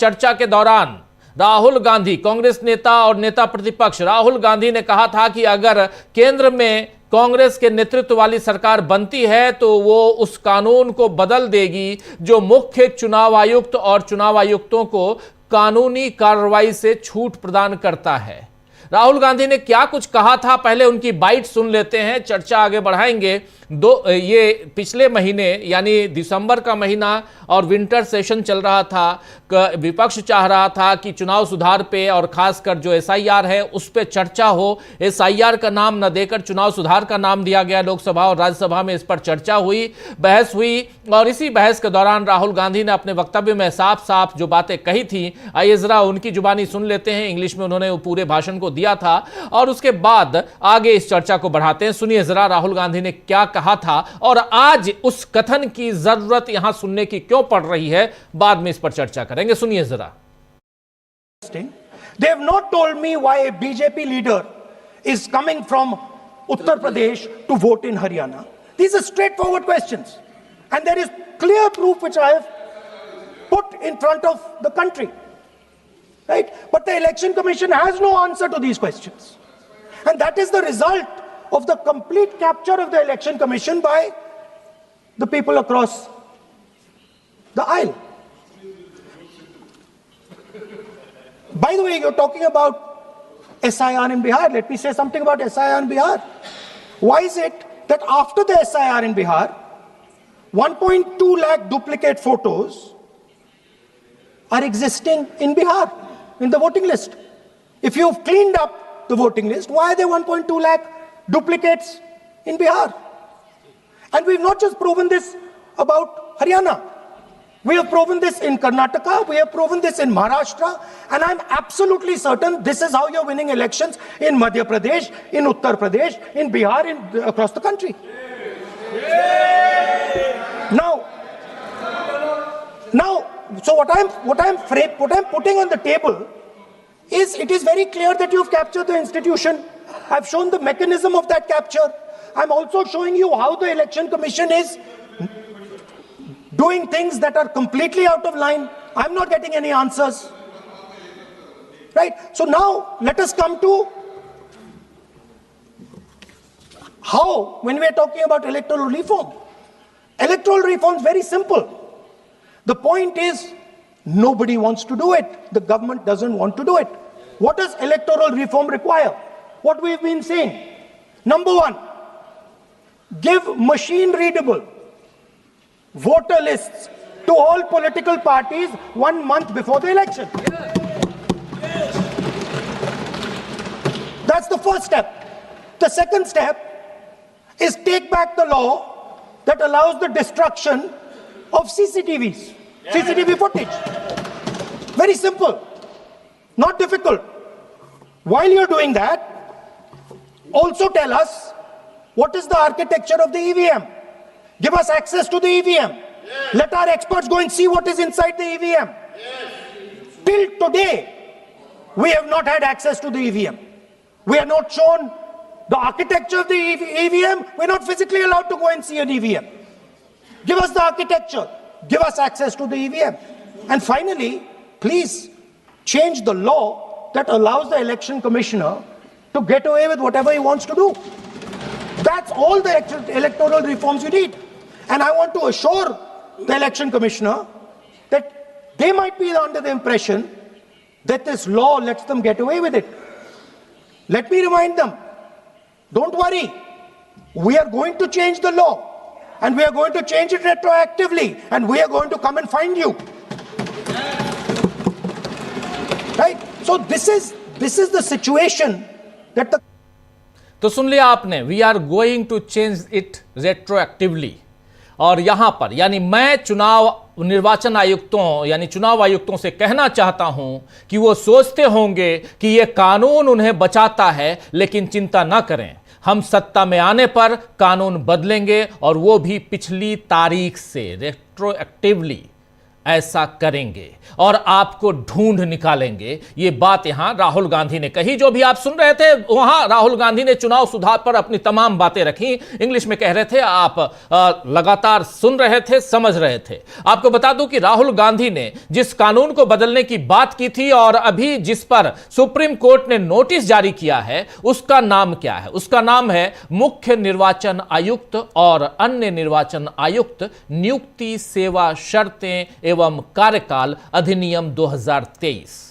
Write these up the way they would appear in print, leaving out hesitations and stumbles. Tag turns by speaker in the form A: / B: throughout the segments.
A: चर्चा के दौरान राहुल गांधी, कांग्रेस नेता और नेता प्रतिपक्ष राहुल गांधी ने कहा था कि अगर केंद्र में कांग्रेस के नेतृत्व वाली सरकार बनती है तो वो उस कानून को बदल देगी जो मुख्य चुनाव आयुक्त और चुनाव आयुक्तों को कानूनी कार्रवाई से छूट प्रदान करता है। राहुल गांधी ने क्या कुछ कहा था, पहले उनकी बाइट सुन लेते हैं, चर्चा आगे बढ़ाएंगे। ये पिछले महीने यानी दिसंबर का महीना और विंटर सेशन चल रहा था, विपक्ष चाह रहा था कि चुनाव सुधार पे और खासकर जो एसआईआर है उस पे चर्चा हो। एसआईआर का नाम न देकर चुनाव सुधार का नाम दिया गया। लोकसभा और राज्यसभा में इस पर चर्चा हुई, बहस हुई और इसी बहस के दौरान राहुल गांधी ने अपने वक्तव्य में साफ साफ जो बातें कही थी, आइए जरा उनकी जुबानी सुन लेते हैं। इंग्लिश में उन्होंने पूरे भाषण को दिया था और उसके बाद आगे इस चर्चा को बढ़ाते हैं। सुनिए जरा राहुल गांधी ने क्या कहा था और आज उस कथन की जरूरत यहां सुनने की क्यों पड़ रही है, बाद में इस पर चर्चा करेंगे। सुनिए जरा।
B: They have not told me why a BJP leader is coming from Uttar Pradesh to vote in Haryana. These are straightforward questions and there is clear proof which I have put in front of the country, right? But the Election Commission has no answer to these questions, and that is the result of the complete capture of the Election Commission by the people across the aisle. By the way, you're talking about SIR in Bihar. Let me say something about SIR in Bihar. Why is it that after the SIR in Bihar, 1.2 lakh duplicate photos are existing in Bihar, in the voting list? If you've cleaned up the voting list, why are there 1.2 lakh duplicates in Bihar? And we've not just proven this about Haryana. We have proven this in Karnataka, we have proven this in Maharashtra, and I'm absolutely certain this is how you're winning elections in Madhya Pradesh, in Uttar Pradesh, in Bihar, across the country. Now, so what I'm putting on the table is, it is very clear that you've captured the institution. I've shown the mechanism of that capture. I'm also showing you how the Election Commission is doing things that are completely out of line. I'm not getting any answers. Right? So now let us come to how, when we are talking about electoral reform. Electoral reform is very simple. The point is, nobody wants to do it. The government doesn't want to do it. What does electoral reform require? What we've been saying. Number one, give machine-readable voter lists to all political parties 1 month before the election. That's the first step. The second step is take back the law that allows the destruction of CCTVs, CCTV footage. Very simple, not difficult. While you're doing that, also tell us what is the architecture of the EVM. Give us access to the EVM. Yes. Let our experts go and see what is inside the EVM. Yes. Till today, we have not had access to the EVM. We are not shown the architecture of the EVM. We're not physically allowed to go and see an EVM. Give us the architecture. Give us access to the EVM. And finally, please change the law that allows the election commissioner to get away with whatever he wants to do. That's all the electoral reforms you need. And I want to assure the election commissioner that they might be under the impression that this law lets them get away with it. Let me remind them, don't worry, we are going to change the law and we are going to change it retroactively and we are going to come and find you. Right? So this is the situation that the...
A: तो सुन लिया आपने, we are going to change it retroactively. और यहां पर यानी मैं निर्वाचन आयुक्तों यानी चुनाव आयुक्तों से कहना चाहता हूं कि वो सोचते होंगे कि ये कानून उन्हें बचाता है, लेकिन चिंता ना करें, हम सत्ता में आने पर कानून बदलेंगे और वो भी पिछली तारीख से रेट्रोएक्टिवली। ऐसा करेंगे और आपको ढूंढ निकालेंगे। ये बात यहां राहुल गांधी ने कही। जो भी आप सुन रहे थे वहां राहुल गांधी ने चुनाव सुधार पर अपनी तमाम बातें रखी, इंग्लिश में कह रहे थे, आप लगातार सुन रहे थे, समझ रहे थे। आपको बता दूं कि राहुल गांधी ने जिस कानून को बदलने की बात की थी और अभी जिस पर सुप्रीम कोर्ट ने नोटिस जारी किया है, उसका नाम क्या है? उसका नाम है मुख्य निर्वाचन आयुक्त और अन्य निर्वाचन आयुक्त नियुक्ति, सेवा, शर्तें एवं कार्यकाल अधिनियम 2023।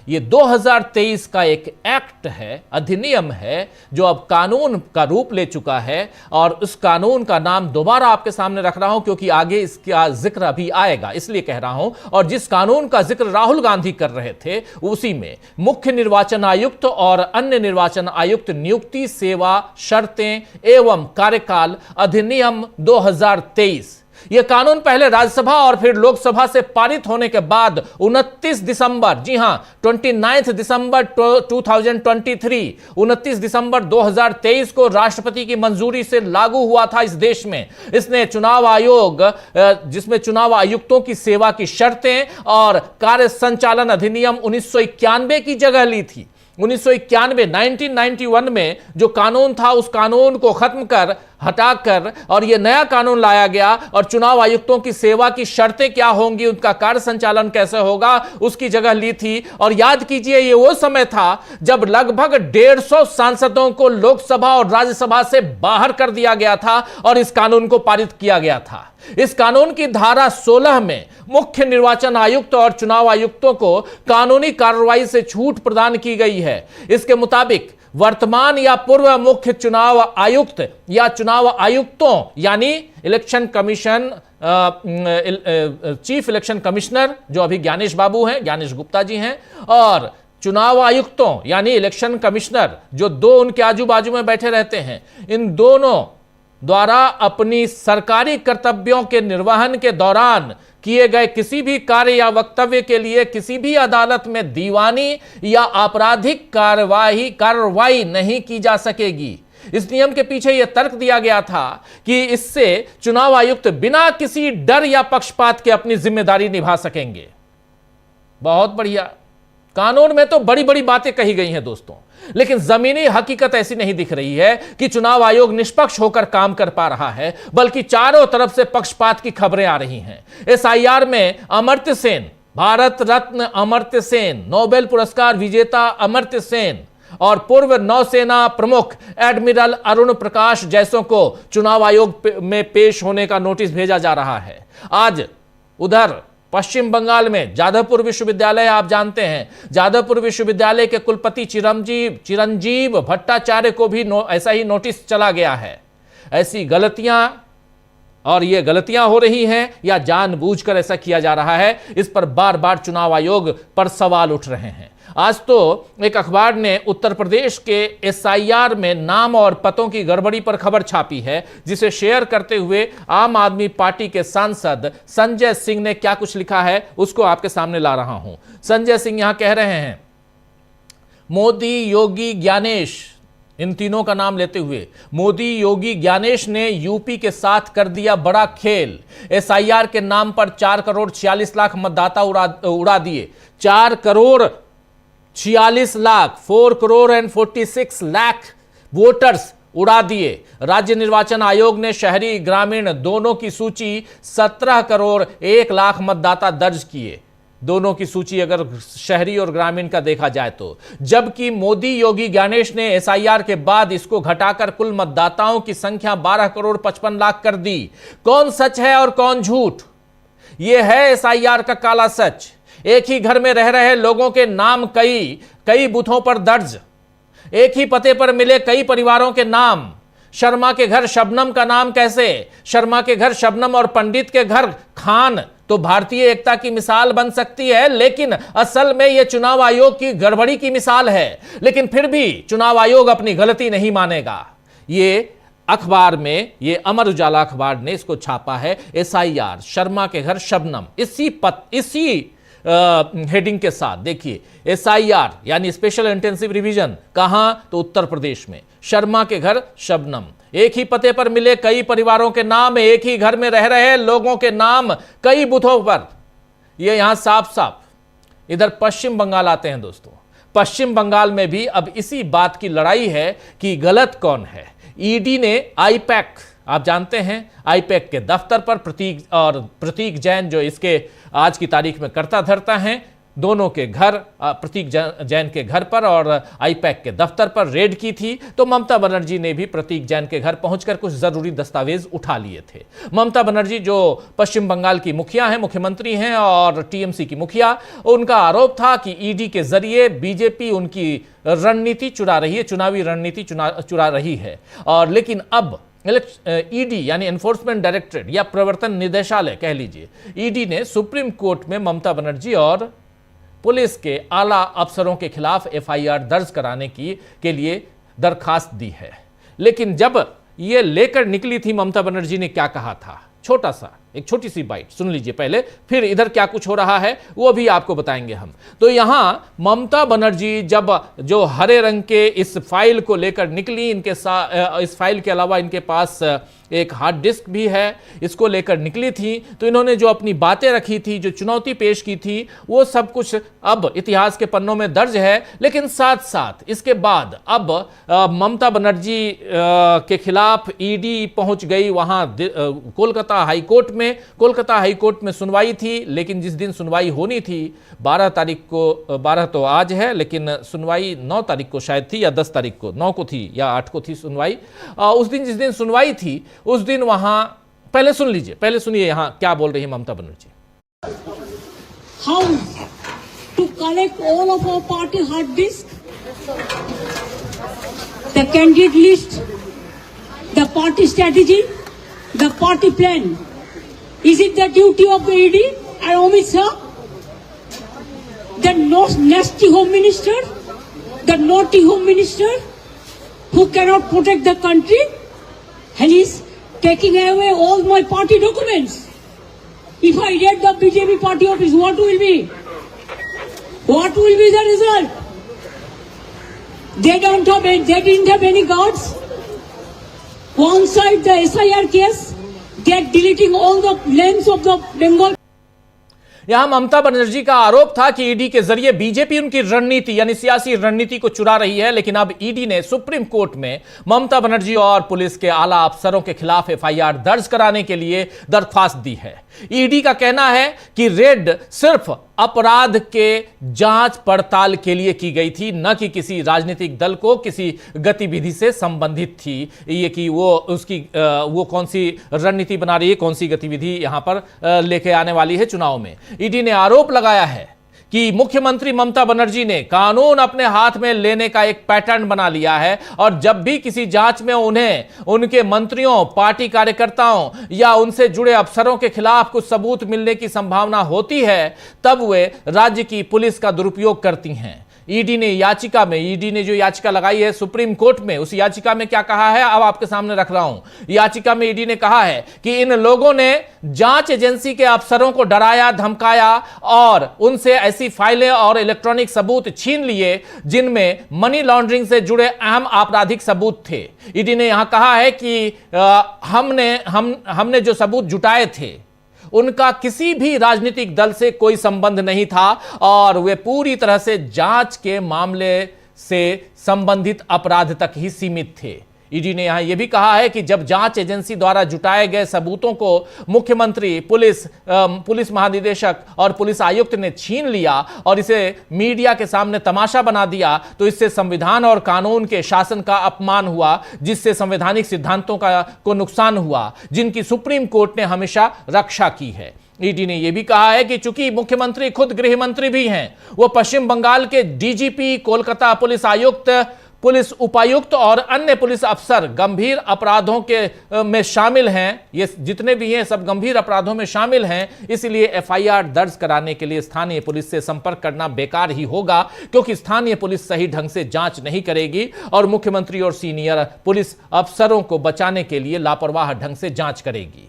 A: ये 2023 का एक एक्ट है, अधिनियम है, जो अब कानून का रूप ले चुका है। और उस कानून का नाम दोबारा आपके सामने रख रहा हूं क्योंकि आगे इसका जिक्र अभी आएगा, इसलिए कह रहा हूं। और जिस कानून का जिक्र राहुल गांधी कर रहे थे उसी में मुख्य निर्वाचन आयुक्त और अन्य निर्वाचन आयुक्त नियुक्ति, सेवा, शर्तें एवं कार्यकाल अधिनियम 2023। यह कानून पहले राज्यसभा और फिर लोकसभा से पारित होने के बाद 29 दिसंबर, जी हां 29 दिसंबर 2023, 29 दिसंबर 2023 को राष्ट्रपति की मंजूरी से लागू हुआ था इस देश में। इसने चुनाव आयोग, जिसमें चुनाव आयुक्तों की सेवा की शर्तें और कार्य संचालन अधिनियम 1991 की जगह ली थी। 1991 में जो कानून था उस कानून को खत्म कर, हटाकर और यह नया कानून लाया गया। और चुनाव आयुक्तों की सेवा की शर्तें क्या होंगी, उनका कार्य संचालन कैसे होगा, उसकी जगह ली थी। और याद कीजिए, यह वो समय था जब लगभग 150 सांसदों को लोकसभा और राज्यसभा से बाहर कर दिया गया था और इस कानून को पारित किया गया था। इस कानून की धारा 16 में मुख्य निर्वाचन आयुक्त और चुनाव आयुक्तों को कानूनी कार्रवाई से छूट प्रदान की गई है। इसके मुताबिक वर्तमान या पूर्व मुख्य चुनाव आयुक्त या चुनाव आयुक्तों यानी election commission, chief election commissioner जो अभी ज्ञानेश बाबू हैं, ज्ञानेश गुप्ता जी हैं, और चुनाव आयुक्तों यानी इलेक्शन कमिश्नर जो दो उनके आजू बाजू में बैठे रहते हैं, इन दोनों द्वारा अपनी सरकारी कर्तव्यों के निर्वहन के दौरान किए गए किसी भी कार्य या वक्तव्य के लिए किसी भी अदालत में दीवानी या आपराधिक कार्रवाई नहीं की जा सकेगी। इस नियम के पीछे यह तर्क दिया गया था कि इससे चुनाव आयुक्त बिना किसी डर या पक्षपात के अपनी जिम्मेदारी निभा सकेंगे। बहुत बढ़िया। कानून में तो बड़ी बड़ी बातें कही गई हैं दोस्तों, लेकिन जमीनी हकीकत ऐसी नहीं दिख रही है कि चुनाव आयोग निष्पक्ष होकर काम कर पा रहा है, बल्कि चारों तरफ से पक्षपात की खबरें आ रही हैं। एसआईआर में अमर्त्य सेन, भारत रत्न अमर्त्य सेन, नोबेल पुरस्कार विजेता अमर्त्य सेन और पूर्व नौसेना प्रमुख एडमिरल अरुण प्रकाश जैसों को चुनाव आयोग में पेश होने का नोटिस भेजा जा रहा है। आज उधर पश्चिम बंगाल में जादवपुर विश्वविद्यालय, आप जानते हैं, जादवपुर विश्वविद्यालय के कुलपति चिरंजीव भट्टाचार्य को भी ऐसा ही नोटिस चला गया है। ऐसी गलतियां, और ये गलतियां हो रही हैं या जानबूझकर ऐसा किया जा रहा है, इस पर बार बार चुनाव आयोग पर सवाल उठ रहे हैं। आज तो एक अखबार ने उत्तर प्रदेश के एसआईआर में नाम और पतों की गड़बड़ी पर खबर छापी है, जिसे शेयर करते हुए आम आदमी पार्टी के सांसद संजय सिंह ने क्या कुछ लिखा है उसको आपके सामने ला रहा हूं। संजय सिंह यहां कह रहे हैं, मोदी, योगी, ज्ञानेश, इन तीनों का नाम लेते हुए, मोदी, योगी, ज्ञानेश ने यूपी के साथ कर दिया बड़ा खेल। एसआईआर के नाम पर 4 करोड़ 46 लाख मतदाता उड़ा दिए। 4 करोड़ 46 लाख, 4 करोड़ एंड 46 लाख वोटर्स उड़ा दिए। राज्य निर्वाचन आयोग ने शहरी ग्रामीण दोनों की सूची 17 करोड़ 1 लाख मतदाता दर्ज किए। दोनों की सूची अगर शहरी और ग्रामीण का देखा जाए तो, जबकि मोदी, योगी, ज्ञानेश ने एसआईआर के बाद इसको घटाकर कुल मतदाताओं की संख्या 12 करोड़ 55 लाख कर दी। कौन सच है और कौन झूठ? यह है एसआईआर का काला सच। एक ही घर में रह रहे लोगों के नाम कई बूथों पर दर्ज, एक ही पते पर मिले कई परिवारों के नाम। शर्मा के घर शबनम का नाम कैसे? शर्मा के घर शबनम और पंडित के घर खान तो भारतीय एकता की मिसाल बन सकती है, लेकिन असल में यह चुनाव आयोग की गड़बड़ी की मिसाल है। लेकिन फिर भी चुनाव आयोग अपनी गलती नहीं मानेगा। ये अखबार में, ये अमर उजाला अखबार ने इसको छापा है, एसआईआर शर्मा के घर शबनम, इसी हेडिंग के साथ। देखिए, एसआईआर यानी स्पेशल इंटेंसिव रिवीजन कहां? तो उत्तर प्रदेश में। शर्मा के घर शबनम, एक ही पते पर मिले कई परिवारों के नाम, एक ही घर में रह रहे लोगों के नाम कई बूथों पर। ये यहां साफ साफ इधर पश्चिम बंगाल आते हैं दोस्तों। पश्चिम बंगाल में भी अब इसी बात की लड़ाई है कि गलत कौन है। ईडी ने आईपैक, आप जानते हैं आईपैक के दफ्तर पर प्रतीक जैन जो इसके आज की तारीख में कर्ता धर्ता हैं, दोनों के घर, प्रतीक जैन के घर पर और आईपैक के दफ्तर पर रेड की थी। तो ममता बनर्जी ने भी प्रतीक जैन के घर पहुंचकर कुछ जरूरी दस्तावेज उठा लिए थे। ममता बनर्जी जो पश्चिम बंगाल की मुखिया हैं, मुख्यमंत्री हैं और टीएमसी की मुखिया, उनका आरोप था कि ईडी के जरिए बीजेपी उनकी रणनीति चुरा रही है, चुनावी रणनीति चुरा रही है। और लेकिन अब ईडी यानी एनफोर्समेंट डायरेक्टरेट या प्रवर्तन निदेशालय कह लीजिए, ईडी ने सुप्रीम कोर्ट में ममता बनर्जी और पुलिस के आला अफसरों के खिलाफ एफआईआर दर्ज कराने के लिए दरखास्त दी है। लेकिन जब यह लेकर निकली थी, ममता बनर्जी ने क्या कहा था, एक छोटी सी बाइट सुन लीजिए पहले, फिर इधर क्या कुछ हो रहा है वो भी आपको बताएंगे हम। तो यहां ममता बनर्जी जब जो हरे रंग के इस फाइल को लेकर निकली, इस फाइल के अलावा इनके पास एक हार्ड डिस्क भी है, इसको लेकर निकली थी, तो इन्होंने जो अपनी बातें रखी थी, जो चुनौती पेश की थी, वो सब कुछ अब इतिहास के पन्नों में दर्ज है। लेकिन साथ साथ इसके बाद अब ममता बनर्जी के खिलाफ ईडी पहुंच गई वहां कोलकाता हाईकोर्ट में सुनवाई थी। लेकिन जिस दिन सुनवाई होनी थी 12 तारीख को, 12 तो आज है लेकिन सुनवाई 9 तारीख को शायद थी या 10 तारीख को, 9 को थी या 8 को थी सुनवाई। उस दिन जिस दिन सुनवाई थी उस दिन वहां पहले सुनिए यहां क्या बोल रही है Mamata Banerjee.
C: How to collect all of our party hard disk, the candidate list, the party strategy, the party plan. Is it the duty of the ED and Amit Shah, the nasty home minister, the naughty home minister who cannot protect the country, and he's taking away all my party documents? If I raid the BJP party office, what will be the result? They didn't have any guards. One side the SIR case, they are deleting all the names of the Bengal.
A: यहां ममता बनर्जी का आरोप था कि ED के जरिए BJP उनकी रणनीति यानी सियासी रणनीति को चुरा रही है। लेकिन अब ईडी ने सुप्रीम कोर्ट में ममता बनर्जी और पुलिस के आला अफसरों के खिलाफ एफआईआर दर्ज कराने के लिए दरख्वास्त दी है। ईडी का कहना है कि रेड सिर्फ अपराध के जांच पड़ताल के लिए की गई थी, न कि किसी राजनीतिक दल को किसी गतिविधि से संबंधित थी। ये कि वो कौन सी रणनीति बना रही है, कौन सी गतिविधि यहां पर लेके आने वाली है चुनाव में। ईडी ने आरोप लगाया है कि मुख्यमंत्री ममता बनर्जी ने कानून अपने हाथ में लेने का एक पैटर्न बना लिया है और जब भी किसी जांच में उन्हें उनके मंत्रियों, पार्टी कार्यकर्ताओं या उनसे जुड़े अफसरों के खिलाफ कुछ सबूत मिलने की संभावना होती है, तब वे राज्य की पुलिस का दुरुपयोग करती हैं। ईडी ने जो याचिका लगाई है सुप्रीम कोर्ट में, उस याचिका में क्या कहा है अब आपके सामने रख रहा हूं। याचिका में ईडी ने कहा है कि इन लोगों ने जांच एजेंसी के अफसरों को डराया, धमकाया और उनसे ऐसी फाइलें और इलेक्ट्रॉनिक सबूत छीन लिए जिनमें मनी लॉन्ड्रिंग से जुड़े अहम आपराधिक सबूत थे। ईडी ने यहां कहा है कि हमने जो सबूत जुटाए थे उनका किसी भी राजनीतिक दल से कोई संबंध नहीं था और वे पूरी तरह से जांच के मामले से संबंधित अपराध तक ही सीमित थे। ईडी ने यहां यह भी कहा है कि जब जांच एजेंसी द्वारा जुटाए गए सबूतों को मुख्यमंत्री, पुलिस महानिदेशक और पुलिस आयुक्त ने छीन लिया और इसे मीडिया के सामने तमाशा बना दिया, तो इससे संविधान और कानून के शासन का अपमान हुआ, जिससे संवैधानिक सिद्धांतों को नुकसान हुआ, जिनकी सुप्रीम कोर्ट ने हमेशा रक्षा की है। ईडी ने यह भी कहा है कि चूंकि मुख्यमंत्री खुद गृह मंत्री भी हैं, वो पश्चिम बंगाल के डीजीपी, कोलकाता पुलिस आयुक्त, पुलिस उपायुक्त और अन्य पुलिस अफसर गंभीर अपराधों में शामिल हैं। ये जितने भी हैं सब गंभीर अपराधों में शामिल हैं, इसलिए एफआईआर दर्ज कराने के लिए स्थानीय पुलिस से संपर्क करना बेकार ही होगा, क्योंकि स्थानीय पुलिस सही ढंग से जांच नहीं करेगी और मुख्यमंत्री और सीनियर पुलिस अफसरों को बचाने के लिए लापरवाह ढंग से जांच करेगी।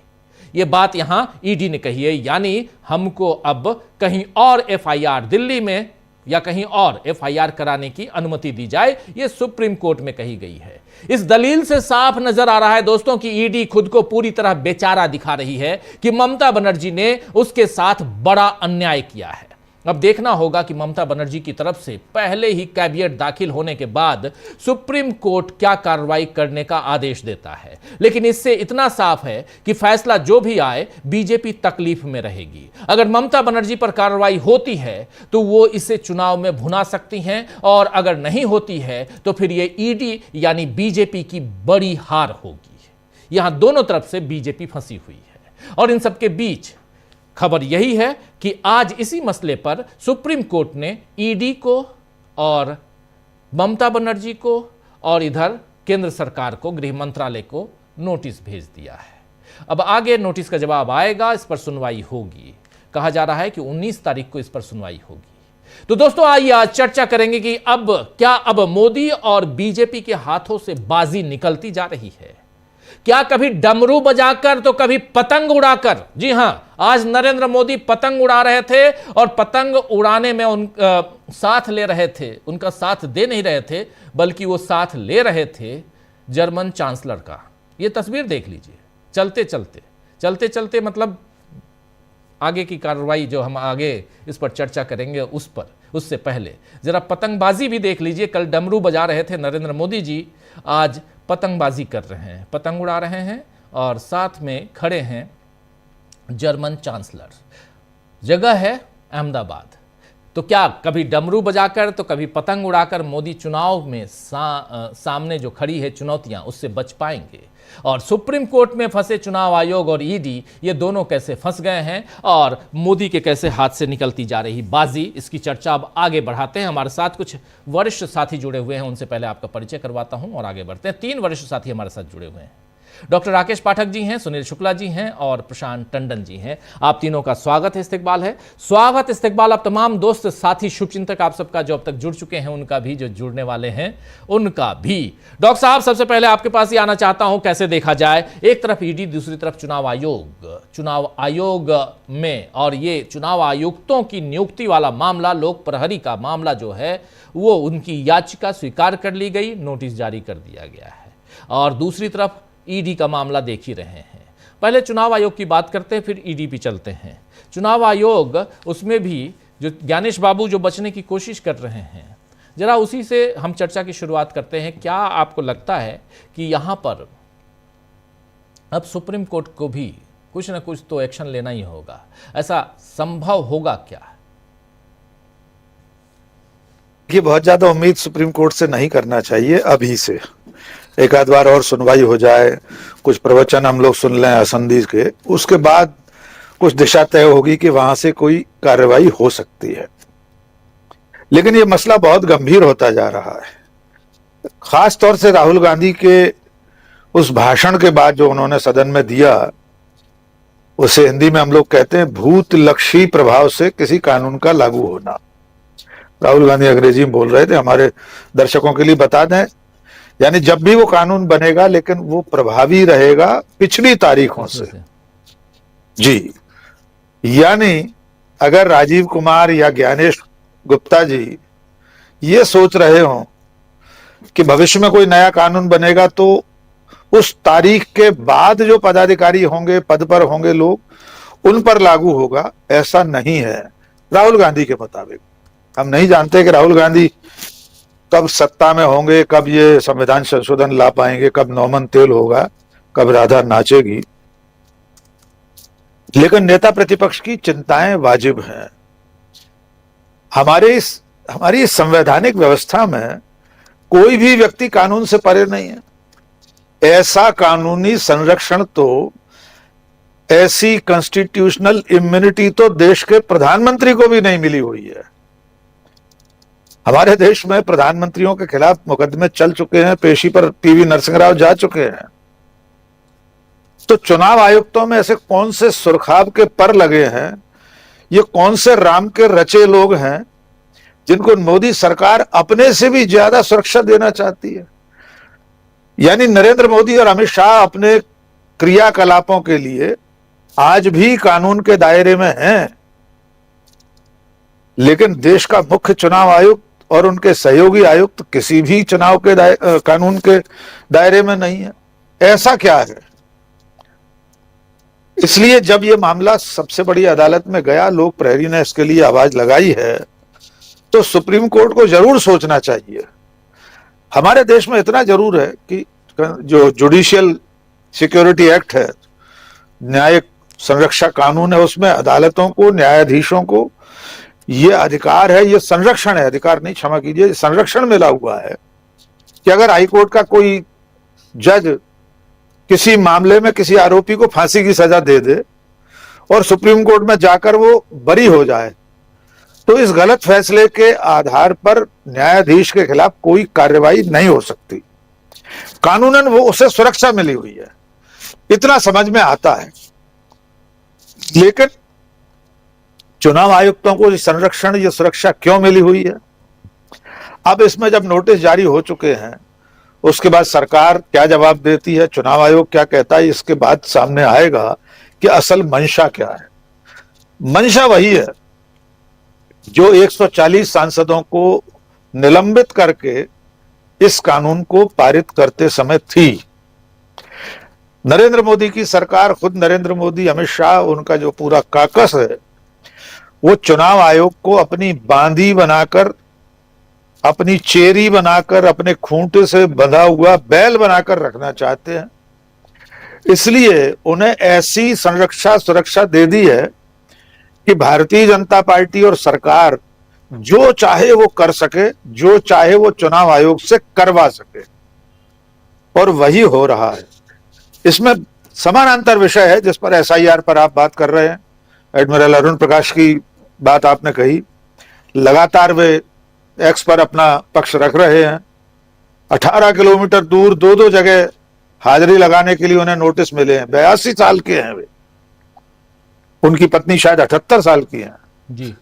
A: यह बात यहां ईडी ने कही है, यानी हमको अब कहीं और एफआईआर दिल्ली में या कहीं और एफआईआर कराने की अनुमति दी जाए, यह सुप्रीम कोर्ट में कही गई है। इस दलील से साफ नजर आ रहा है दोस्तों कि ईडी खुद को पूरी तरह बेचारा दिखा रही है कि ममता बनर्जी ने उसके साथ बड़ा अन्याय किया है। अब देखना होगा कि ममता बनर्जी की तरफ से पहले ही कैबिनेट दाखिल होने के बाद सुप्रीम कोर्ट क्या कार्रवाई करने का आदेश देता है। लेकिन इससे इतना साफ है कि फैसला जो भी आए, बीजेपी तकलीफ में रहेगी। अगर ममता बनर्जी पर कार्रवाई होती है तो वो इसे चुनाव में भुना सकती हैं, और अगर नहीं होती है तो फिर ये ईडी यानी बीजेपी की बड़ी हार होगी। यहां दोनों तरफ से बीजेपी फंसी हुई है, और इन सबके बीच खबर यही है कि आज इसी मसले पर सुप्रीम कोर्ट ने ईडी को और ममता बनर्जी को और इधर केंद्र सरकार को, गृह मंत्रालय को नोटिस भेज दिया है। अब आगे नोटिस का जवाब आएगा, इस पर सुनवाई होगी। कहा जा रहा है कि 19 तारीख को इस पर सुनवाई होगी। तो दोस्तों आइए आज चर्चा करेंगे कि अब मोदी और बीजेपी के हाथों से बाजी निकलती जा रही है। क्या कभी डमरू बजाकर तो कभी पतंग उड़ाकर। जी हां, आज नरेंद्र मोदी पतंग उड़ा रहे थे, और पतंग उड़ाने में साथ ले रहे थे, उनका साथ दे नहीं रहे थे, बल्कि वो साथ ले रहे थे जर्मन चांसलर का। ये तस्वीर देख लीजिए। चलते चलते मतलब आगे की कार्रवाई जो हम आगे इस पर चर्चा करेंगे उससे पहले जरा पतंगबाजी भी देख लीजिए। कल डमरू बजा रहे थे नरेंद्र मोदी जी, आज पतंगबाजी कर रहे हैं, पतंग उड़ा रहे हैं, और साथ में खड़े हैं जर्मन चांसलर। जगह है अहमदाबाद। तो क्या कभी डमरू बजाकर तो कभी पतंग उड़ाकर मोदी चुनाव में सामने जो खड़ी है चुनौतियां, उससे बच पाएंगे? और सुप्रीम कोर्ट में फंसे चुनाव आयोग और ईडी, ये दोनों कैसे फंस गए हैं, और मोदी के कैसे हाथ से निकलती जा रही बाजी, इसकी चर्चा अब आगे बढ़ाते हैं। हमारे साथ कुछ वरिष्ठ साथी जुड़े हुए हैं, उनसे पहले आपका परिचय करवाता हूं और आगे बढ़ते हैं। 3 वरिष्ठ साथी हमारे साथ जुड़े हुए हैं। डॉक्टर राकेश पाठक जी हैं, सुनील शुक्ला जी हैं और प्रशांत टंडन जी हैं। आप तीनों का स्वागत है, इस्तकबाल आप तमाम दोस्त साथी शुभचिंतक आप सबका जो अब तक जुड़ चुके हैं, उनका भी, जो जुड़ने वाले हैं उनका भी। डॉक्टर साहब, सबसे पहले आपके पास ही आना चाहता हूं, कैसे देखा जाए, एक तरफ ईडी, दूसरी तरफ चुनाव आयोग में, और ये चुनाव आयुक्तों की नियुक्ति वाला मामला, लोक प्रहरी का मामला जो है, वो उनकी याचिका स्वीकार कर ली गई, नोटिस जारी कर दिया गया है, और दूसरी तरफ ईडी का मामला देख ही रहे हैं। पहले चुनाव आयोग की बात करते हैं, फिर ईडी पे चलते हैं। चुनाव आयोग, उसमें भी जो ज्ञानेश बाबू जो बचने की कोशिश कर रहे हैं, जरा उसी से हम चर्चा की शुरुआत करते हैं। क्या आपको लगता है कि यहां पर अब सुप्रीम कोर्ट को भी कुछ ना कुछ तो एक्शन लेना ही होगा? ऐसा संभव होगा क्या?
D: ये बहुत ज्यादा उम्मीद सुप्रीम कोर्ट से नहीं करना चाहिए। अभी से एक आध बार और सुनवाई हो जाए, कुछ प्रवचन हम लोग सुन लें असंधी के, उसके बाद कुछ दिशा तय होगी कि वहां से कोई कार्रवाई हो सकती है। लेकिन ये मसला बहुत गंभीर होता जा रहा है, खास तौर से राहुल गांधी के उस भाषण के बाद जो उन्होंने सदन में दिया, उसे हिंदी में हम लोग कहते हैं भूत लक्षी प्रभाव से किसी कानून का लागू होना। राहुल गांधी अंग्रेजी में बोल रहे थे, हमारे दर्शकों के लिए बता दें, यानी जब भी वो कानून बनेगा लेकिन वो प्रभावी रहेगा पिछली तारीखों से। जी, यानी अगर राजीव कुमार या ज्ञानेश गुप्ता जी ये सोच रहे हों कि भविष्य में कोई नया कानून बनेगा तो उस तारीख के बाद जो पदाधिकारी होंगे, पद पर होंगे लोग, उन पर लागू होगा, ऐसा नहीं है राहुल गांधी के मुताबिक। हम नहीं जानते कि राहुल गांधी कब सत्ता में होंगे, कब ये संविधान संशोधन ला पाएंगे, कब नौमन तेल होगा, कब राधा नाचेगी। लेकिन नेता प्रतिपक्ष की चिंताएं वाजिब हैं। हमारी इस संवैधानिक व्यवस्था में कोई भी व्यक्ति कानून से परे नहीं है। ऐसा कानूनी संरक्षण तो, ऐसी कॉन्स्टिट्यूशनल इम्यूनिटी तो देश के प्रधानमंत्री को भी नहीं मिली हुई है। हमारे देश में प्रधानमंत्रियों के खिलाफ मुकदमे चल चुके हैं, पेशी पर पीवी नरसिंह राव जा चुके हैं। तो चुनाव आयुक्तों में ऐसे कौन से सुरखाब के पर लगे हैं, ये कौन से राम के रचे लोग हैं जिनको मोदी सरकार अपने से भी ज्यादा सुरक्षा देना चाहती है? यानी नरेंद्र मोदी और अमित शाह अपने क्रियाकलापों के लिए आज भी कानून के दायरे में हैं। लेकिन देश का मुख्य चुनाव आयुक्त और उनके सहयोगी आयुक्त किसी भी चुनाव के कानून के दायरे में नहीं है। ऐसा क्या है? इसलिए जब ये मामला सबसे बड़ी अदालत में गया, लोक प्रहरी ने इसके लिए आवाज लगाई है, तो सुप्रीम कोर्ट को जरूर सोचना चाहिए। हमारे देश में इतना जरूर है कि जो जुडिशियल सिक्योरिटी एक्ट है, न्यायिक संरक्षा कानून है, उसमें अदालतों को, न्यायाधीशों को ये अधिकार है, ये संरक्षण है, अधिकार नहीं, क्षमा कीजिए, संरक्षण मिला हुआ है कि अगर हाईकोर्ट का कोई जज किसी मामले में किसी आरोपी को फांसी की सजा दे दे और सुप्रीम कोर्ट में जाकर वो बरी हो जाए, तो इस गलत फैसले के आधार पर न्यायाधीश के खिलाफ कोई कार्रवाई नहीं हो सकती। कानूनन वो उसे सुरक्षा मिली हुई है, इतना समझ में आता है। लेकिन चुनाव आयुक्तों को संरक्षण, ये सुरक्षा क्यों मिली हुई है? अब इसमें जब नोटिस जारी हो चुके हैं, उसके बाद सरकार क्या जवाब देती है, चुनाव आयोग क्या कहता है, इसके बाद सामने आएगा कि असल मंशा क्या है। मंशा वही है जो 140 सांसदों को निलंबित करके इस कानून को पारित करते समय थी। नरेंद्र मोदी की सरकार, खुद नरेंद्र मोदी, अमित शाह, उनका जो पूरा काकस है, वो चुनाव आयोग को अपनी बांदी बनाकर, अपनी चेरी बनाकर, अपने खूंटे से बंधा हुआ बैल बनाकर रखना चाहते हैं। इसलिए उन्हें ऐसी संरक्षा, सुरक्षा दे दी है कि भारतीय जनता पार्टी और सरकार जो चाहे वो कर सके, जो चाहे वो चुनाव आयोग से करवा सके, और वही हो रहा है। इसमें समानांतर विषय है जिस पर एसआईआर पर आप बात कर रहे हैं। एडमिरल अरुण प्रकाश की बात आपने कही, लगातार वे एक्स पर अपना पक्ष रख रहे हैं। 18 किलोमीटर दूर दो जगह हाजिरी लगाने के लिए उन्हें नोटिस मिले हैं। 82 साल के हैं वे, उनकी पत्नी शायद 78 साल की है
A: जी।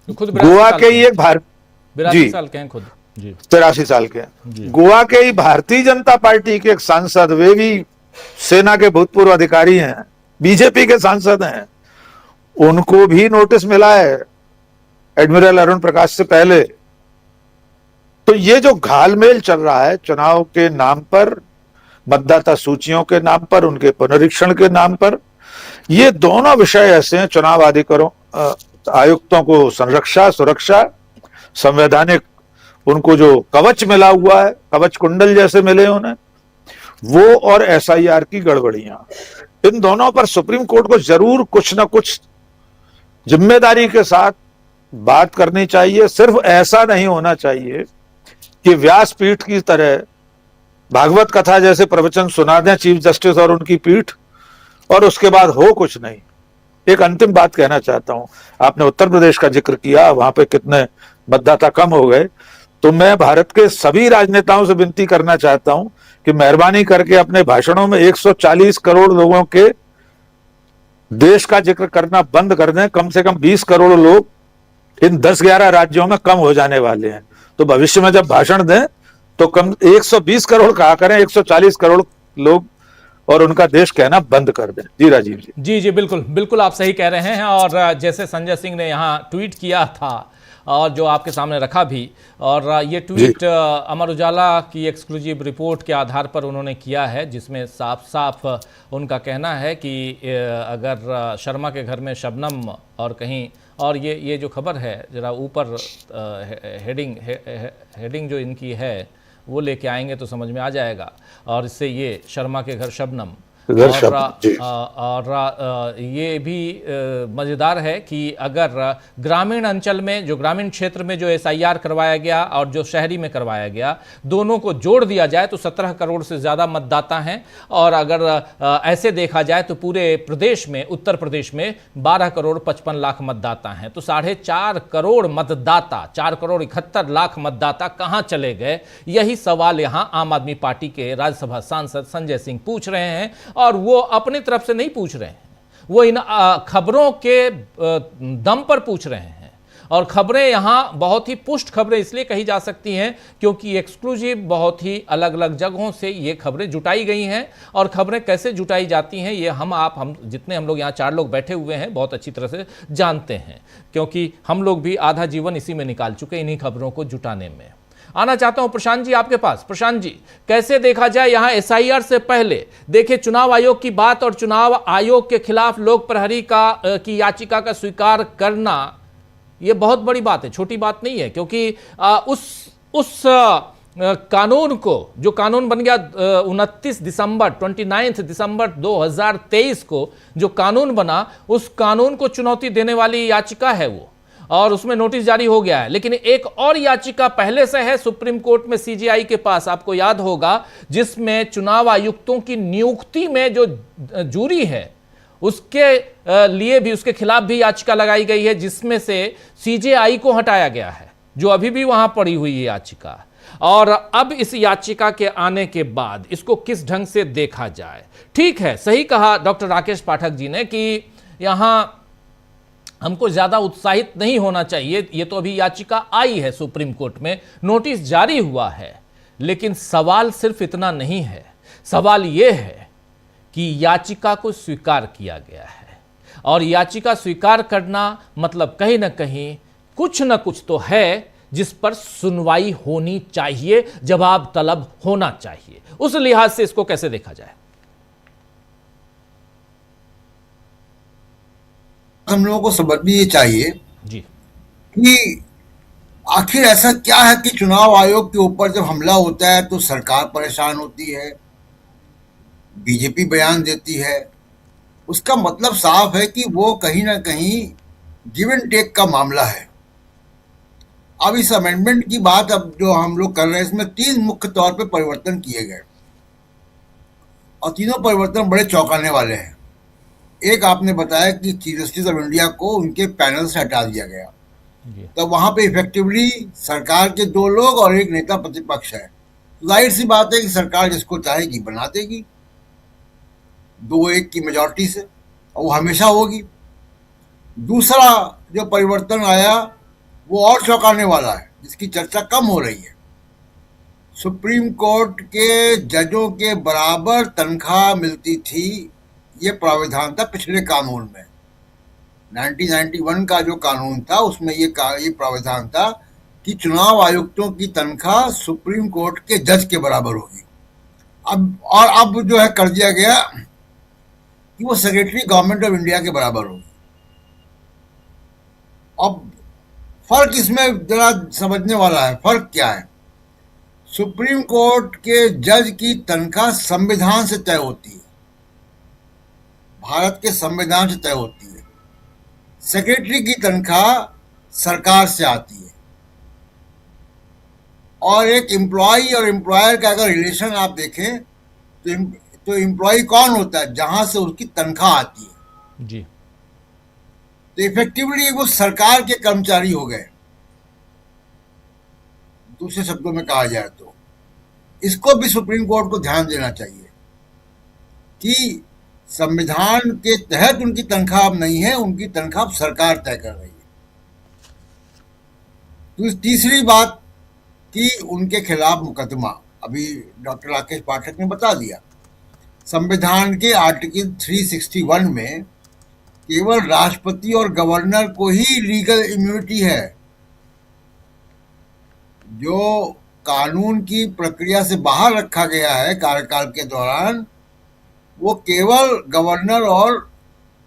A: तो खुद
D: गोवा के ही एक
A: 82 साल के हैं खुद जी,
D: 83 साल के हैं। गोवा के ही भारतीय जनता पार्टी के एक सांसद, वे भी सेना के भूतपूर्व अधिकारी हैं, बीजेपी के सांसद हैं, उनको भी नोटिस मिला है एडमिरल अरुण प्रकाश से पहले। तो ये जो घालमेल चल रहा है चुनाव के नाम पर, मतदाता सूचियों के नाम पर, उनके पुनरीक्षण के नाम पर, ये दोनों विषय ऐसे हैं। चुनाव अधिकारों, आयुक्तों को संरक्षा, सुरक्षा, संवैधानिक उनको जो कवच मिला हुआ है, कवच कुंडल जैसे मिले उन्हें, वो और एसआईआर की गड़बड़ियां, इन दोनों पर सुप्रीम कोर्ट को जरूर कुछ ना कुछ जिम्मेदारी के साथ बात करनी चाहिए। सिर्फ ऐसा नहीं होना चाहिए कि व्यासपीठ की तरह भागवत कथा जैसे प्रवचन सुना दें चीफ जस्टिस और उनकी पीठ, और उसके बाद हो कुछ नहीं। एक अंतिम बात कहना चाहता हूं, आपने उत्तर प्रदेश का जिक्र किया, वहां पे कितने मतदाता कम हो गए, तो मैं भारत के सभी राजनेताओं से विनती करना चाहता हूं कि मेहरबानी करके अपने भाषणों में 140 करोड़ लोगों के देश का जिक्र करना बंद कर दें। कम से कम 20 करोड़ लोग इन 10-11 राज्यों में कम हो जाने वाले हैं, तो भविष्य में जब भाषण दें तो कम 120 करोड़ कहा करें, 140 करोड़ लोग और उनका देश कहना बंद कर दें। जी राजीव जी।
A: जी जी, बिल्कुल बिल्कुल आप सही कह रहे हैं। और जैसे संजय सिंह ने यहाँ ट्वीट किया था और जो आपके सामने रखा भी, और ये ट्वीट अमर उजाला की एक्सक्लूसिव रिपोर्ट के आधार पर उन्होंने किया है, जिसमें साफ साफ उनका कहना है कि अगर शर्मा के घर में शबनम और कहीं, और ये जो खबर है जरा ऊपर हेडिंग जो इनकी है वो लेके आएंगे तो समझ में आ जाएगा। और इससे ये शर्मा के घर शबनम, और ये भी मज़ेदार है कि अगर ग्रामीण अंचल में, जो ग्रामीण क्षेत्र में जो एसआईआर करवाया गया और जो शहरी में करवाया गया, दोनों को जोड़ दिया जाए तो 17 करोड़ से ज़्यादा मतदाता हैं। और अगर ऐसे देखा जाए तो पूरे प्रदेश में, उत्तर प्रदेश में 12 करोड़ 55 लाख मतदाता हैं। तो 4.5 करोड़ मतदाता, 4 करोड़ 71 लाख मतदाता कहाँ चले गए? यही सवाल यहाँ आम आदमी पार्टी के राज्यसभा सांसद संजय सिंह पूछ रहे हैं। और वो अपनी तरफ से नहीं पूछ रहे हैं, वो इन खबरों के दम पर पूछ रहे हैं। और खबरें यहां बहुत ही पुष्ट खबरें इसलिए कही जा सकती हैं क्योंकि एक्सक्लूसिव बहुत ही अलग अलग जगहों से ये खबरें जुटाई गई हैं। और खबरें कैसे जुटाई जाती हैं ये हम जितने हम लोग यहाँ 4 लोग बैठे हुए हैं बहुत अच्छी तरह से जानते हैं, क्योंकि हम लोग भी आधा जीवन इसी में निकाल चुके इन्हीं खबरों को जुटाने में। आना चाहता हूं प्रशांत जी आपके पास। प्रशांत जी, कैसे देखा जाए यहां एसआईआर से पहले देखिए चुनाव आयोग की बात और चुनाव आयोग के खिलाफ लोक प्रहरी की याचिका का स्वीकार करना, यह बहुत बड़ी बात है, छोटी बात नहीं है। क्योंकि उस कानून को, जो कानून बन गया 29 दिसंबर 2023 को जो कानून बना, उस कानून को चुनौती देने वाली याचिका है वो, और उसमें नोटिस जारी हो गया है। लेकिन एक और याचिका पहले से है सुप्रीम कोर्ट में सीजेआई के पास, आपको याद होगा, जिसमें चुनाव आयुक्तों की नियुक्ति में जो जूरी है उसके लिए भी, उसके खिलाफ भी याचिका लगाई गई है, जिसमें से सीजेआई को हटाया गया है, जो अभी भी वहां पड़ी हुई है याचिका। और अब इस याचिका के आने के बाद इसको किस ढंग से देखा जाए। ठीक है, सही कहा डॉक्टर राकेश पाठक जी ने कि यहां हमको ज्यादा उत्साहित नहीं होना चाहिए। ये तो अभी याचिका आई है सुप्रीम कोर्ट में, नोटिस जारी हुआ है, लेकिन सवाल सिर्फ इतना नहीं है। सवाल यह है कि याचिका को स्वीकार किया गया है, और याचिका स्वीकार करना मतलब कहीं ना कहीं कुछ ना कुछ तो है जिस पर सुनवाई होनी चाहिए, जवाब तलब होना चाहिए। उस लिहाज से इसको कैसे देखा जाए?
E: हम लोगों को समझनी ये चाहिए
A: जी
E: कि आखिर ऐसा क्या है कि चुनाव आयोग के ऊपर जब हमला होता है तो सरकार परेशान होती है, बीजेपी बयान देती है। उसका मतलब साफ है कि वो कहीं ना कहीं गिव एंड टेक का मामला है। अब इस अमेंडमेंट की बात अब जो हम लोग कर रहे हैं, इसमें 3 मुख्य तौर पे परिवर्तन किए गए, और तीनों परिवर्तन बड़े चौंकाने वाले हैं। एक आपने बताया कि चीफ जस्टिस ऑफ इंडिया को उनके पैनल से हटा दिया गया, तो वहां पे इफेक्टिवली सरकार के 2 लोग और एक नेता प्रतिपक्ष है। जाहिर सी बात है कि सरकार जिसको चाहेगी बना देगी 2-1 की मेजॉरिटी से, और वो हमेशा होगी। दूसरा जो परिवर्तन आया वो और चौंकाने वाला है, जिसकी चर्चा कम हो रही है। सुप्रीम कोर्ट के जजों के बराबर तनख्वाह मिलती थी, ये प्रावधान था पिछले कानून में। 1991 का जो कानून था उसमें ये प्रावधान था कि चुनाव आयुक्तों की तनख्वाह सुप्रीम कोर्ट के जज के बराबर होगी। अब जो है कर दिया गया कि वो सेक्रेटरी गवर्नमेंट ऑफ इंडिया के बराबर होगी। अब फर्क इसमें जरा समझने वाला है। फर्क क्या है? सुप्रीम कोर्ट के जज की तनख्वाह संविधान से तय होती है, भारत के संविधान से तय होती है। सेक्रेटरी की तनख्वाह सरकार से आती है। और एक एम्प्लॉय और एम्प्लॉयर का अगर रिलेशन आप देखें तो एम्प्लॉय कौन होता है? जहां से उसकी तनख्वाह आती है
A: जी।
E: तो इफेक्टिवली वो सरकार के कर्मचारी हो गए, दूसरे शब्दों में कहा जाए तो। इसको भी सुप्रीम कोर्ट को ध्यान देना चाहिए कि संविधान के तहत उनकी तनख्वाह अब नहीं है, उनकी तनख्वाह सरकार तय कर रही है। तो तीसरी बात कि उनके खिलाफ मुकदमा, अभी डॉक्टर राकेश पाठक ने बता दिया, संविधान के आर्टिकल 361 में केवल राष्ट्रपति और गवर्नर को ही लीगल इम्यूनिटी है। जो कानून की प्रक्रिया से बाहर रखा गया है कार्यकाल के दौरान, वो केवल गवर्नर और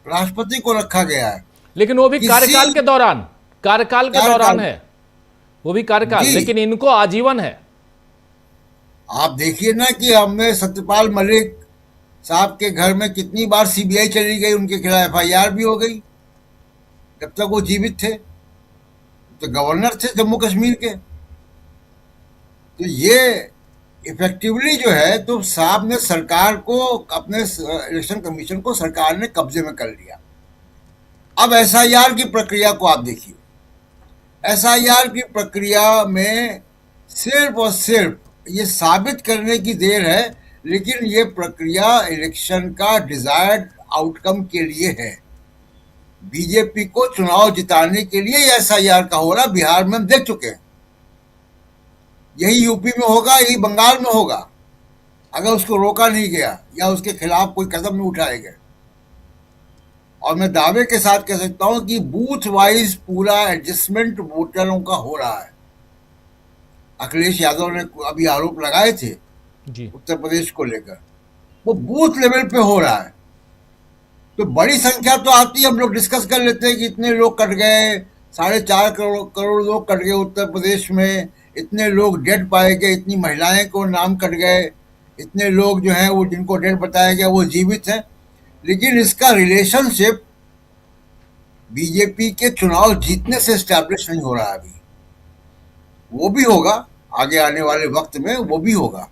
E: राष्ट्रपति को रखा गया है।
A: लेकिन वो भी कार्यकाल के दौरान है, वो भी कार्यकाल, लेकिन इनको आजीवन है।
E: आप देखिए ना कि हमने सत्यपाल मलिक साहब के घर में कितनी बार सीबीआई चली गई, उनके खिलाफ एफआईआर भी हो गई जब तक वो जीवित थे, तो गवर्नर थे जम्मू कश्मीर के। तो ये इफेक्टिवली जो है, तो साहब ने सरकार को, अपने इलेक्शन कमीशन को सरकार ने कब्जे में कर लिया। अब एसआईआर की प्रक्रिया को आप देखिए। एसआईआर की प्रक्रिया में सिर्फ और सिर्फ ये साबित करने की देर है, लेकिन ये प्रक्रिया इलेक्शन का डिजायर्ड आउटकम के लिए है। बीजेपी को चुनाव जिताने के लिए एसआईआर का हो रहा, बिहार में हम देख चुके हैं। यही यूपी में होगा, यही बंगाल में होगा, अगर उसको रोका नहीं गया या उसके खिलाफ कोई कदम नहीं उठाए गए। और मैं दावे के साथ कह सकता हूं कि बूथ वाइज पूरा एडजस्टमेंट वोटरों का हो रहा है। अखिलेश यादव ने अभी आरोप लगाए थे
A: जी।
E: उत्तर प्रदेश को लेकर, वो बूथ लेवल पे हो रहा है। तो बड़ी संख्या तो आती है, हम लोग डिस्कस कर लेते हैं कि इतने लोग कट गए, 4.5 करोड़ लोग कट गए उत्तर प्रदेश में, इतने लोग डेड पाए गए, इतनी महिलाएं को नाम कट गए, इतने लोग जो हैं वो जिनको डेड बताया गया वो जीवित हैं। लेकिन इसका रिलेशनशिप बीजेपी के चुनाव जीतने से स्टैब्लिश नहीं हो रहा अभी। वो भी होगा आगे आने वाले वक्त में, वो भी होगा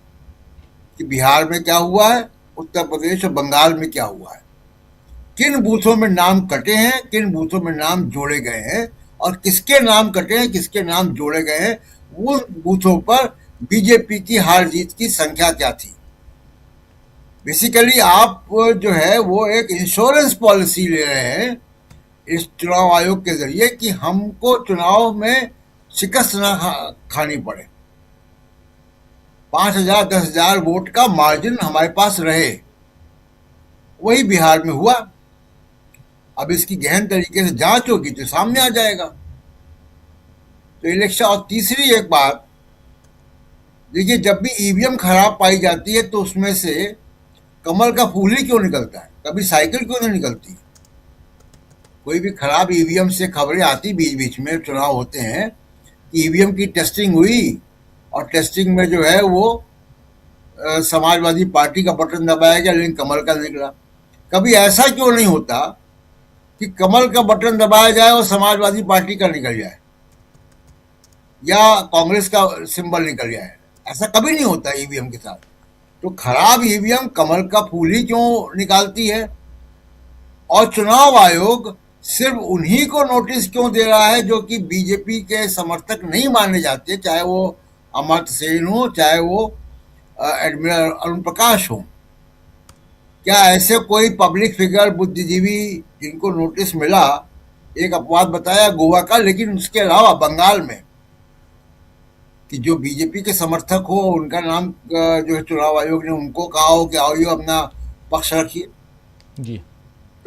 E: कि बिहार में क्या हुआ है, उत्तर प्रदेश और बंगाल में क्या हुआ है, किन बूथों में नाम कटे हैं, किन बूथों में नाम जोड़े गए हैं, और किसके नाम कटे हैं, किसके नाम जोड़े गए हैं, उन बूथों पर बीजेपी की हार जीत की संख्या क्या थी। बेसिकली आप जो है वो एक इंश्योरेंस पॉलिसी ले रहे हैं इस चुनाव आयोग के जरिए कि हमको चुनाव में शिकस्त ना खानी पड़े, 5,000 10,000 वोट का मार्जिन हमारे पास रहे। वही बिहार में हुआ। अब इसकी गहन तरीके से जांच होगी तो सामने आ जाएगा। तो इलेक्शन, और तीसरी एक बात देखिए, जब भी ईवीएम खराब पाई जाती है तो उसमें से कमल का फूल ही क्यों निकलता है, कभी साइकिल क्यों नहीं निकलती। कोई भी खराब ईवीएम से खबरें आती बीच बीच में, चुनाव होते हैं कि ईवीएम की टेस्टिंग हुई और टेस्टिंग में जो है वो समाजवादी पार्टी का बटन दबाया गया लेकिन कमल का निकला। कभी ऐसा क्यों नहीं होता कि कमल का बटन दबाया जाए और समाजवादी पार्टी का निकल जाए या कांग्रेस का सिंबल निकल जाए। ऐसा कभी नहीं होता ईवीएम के साथ। तो खराब ईवीएम कमल का फूल ही क्यों निकालती है, और चुनाव आयोग सिर्फ उन्हीं को नोटिस क्यों दे रहा है जो कि बीजेपी के समर्थक नहीं माने जाते, चाहे वो अमर्त्य सेन हो, चाहे वो एडमिरल अरुण प्रकाश हो। क्या ऐसे कोई पब्लिक फिगर, बुद्धिजीवी जिनको नोटिस मिला, एक अपवाद बताया गोवा का, लेकिन उसके अलावा बंगाल में कि जो बीजेपी के समर्थक हो उनका नाम जो है चुनाव आयोग ने उनको कहा हो कि आओ ये अपना पक्ष रखिए
A: जी।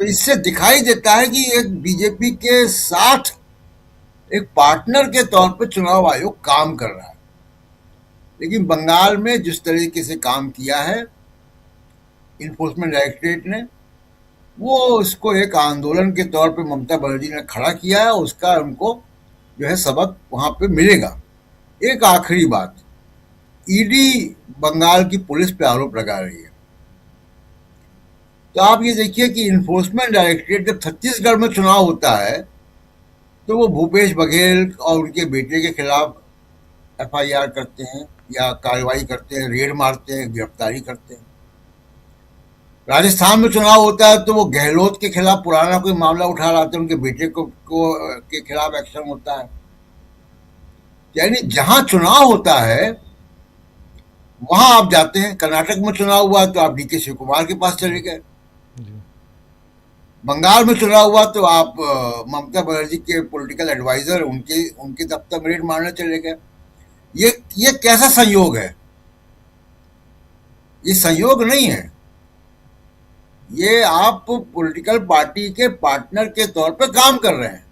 E: तो इससे दिखाई देता है कि एक बीजेपी के साथ एक पार्टनर के तौर पर चुनाव आयोग काम कर रहा है। लेकिन बंगाल में जिस तरीके से काम किया है इन्फोर्समेंट डायरेक्टरेट ने, वो उसको एक आंदोलन के तौर पे ममता बनर्जी ने खड़ा किया है, उसका उनको जो है सबक वहां पे मिलेगा। एक आखिरी बात, ईडी बंगाल की पुलिस पे आरोप लगा रही है। तो आप ये देखिए कि इन्फोर्समेंट डायरेक्टरेट जब छत्तीसगढ़ में चुनाव होता है तो वो भूपेश बघेल और उनके बेटे के खिलाफ एफआईआर करते हैं या कार्रवाई करते हैं, रेड मारते हैं, गिरफ्तारी करते हैं। राजस्थान में चुनाव होता है तो वो गहलोत के खिलाफ पुराना कोई मामला उठा लाते हैं, उनके बेटे को के खिलाफ एक्शन होता है। यानी जहां चुनाव होता है वहां आप जाते हैं। कर्नाटक में चुनाव हुआ तो आप डीके शिव कुमार के पास चले गए, बंगाल में चुनाव हुआ तो आप ममता बनर्जी के पॉलिटिकल एडवाइजर उनके दफ्तर में रेड मारने चले गए। ये कैसा संयोग है? ये संयोग नहीं है, ये आप पॉलिटिकल पार्टी के पार्टनर के तौर पे काम कर रहे हैं।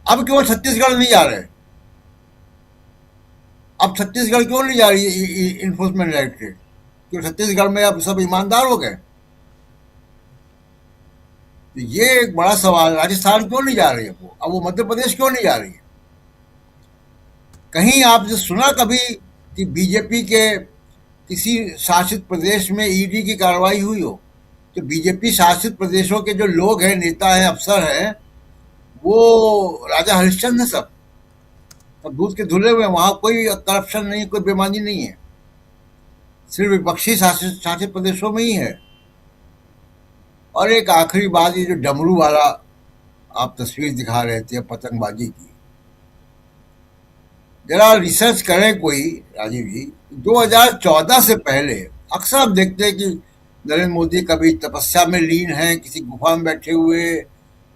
E: अब क्यों छत्तीसगढ़ नहीं जा रहे? अब छत्तीसगढ़ क्यों नहीं जा रही इन्फोर्समेंट डायरेक्टरेट? क्यों छत्तीसगढ़ में अब सब ईमानदार हो गए? तो ये एक बड़ा सवाल। राजस्थान क्यों नहीं जा रही है वो? अब वो मध्य प्रदेश क्यों नहीं जा रही है? कहीं आपने सुना कभी कि बीजेपी के किसी शासित प्रदेश में ईडी की कार्रवाई हुई हो? तो बीजेपी शासित प्रदेशों के जो लोग हैं, नेता हैं, अफसर हैं, वो राजा हरिश्चंद्र है सब दूध के धुले हुए। वहां कोई करप्शन नहीं, कोई बेईमानी नहीं है, सिर्फ विपक्षी शासित प्रदेशों में ही है। और एक आखिरी बात, ये जो डमरू वाला आप तस्वीर दिखा रहे थे पतंगबाजी की, जरा रिसर्च करें कोई राजीव जी। 2014 से पहले अक्सर हम देखते हैं कि नरेंद्र मोदी कभी तपस्या में लीन हैं, किसी गुफा में बैठे हुए,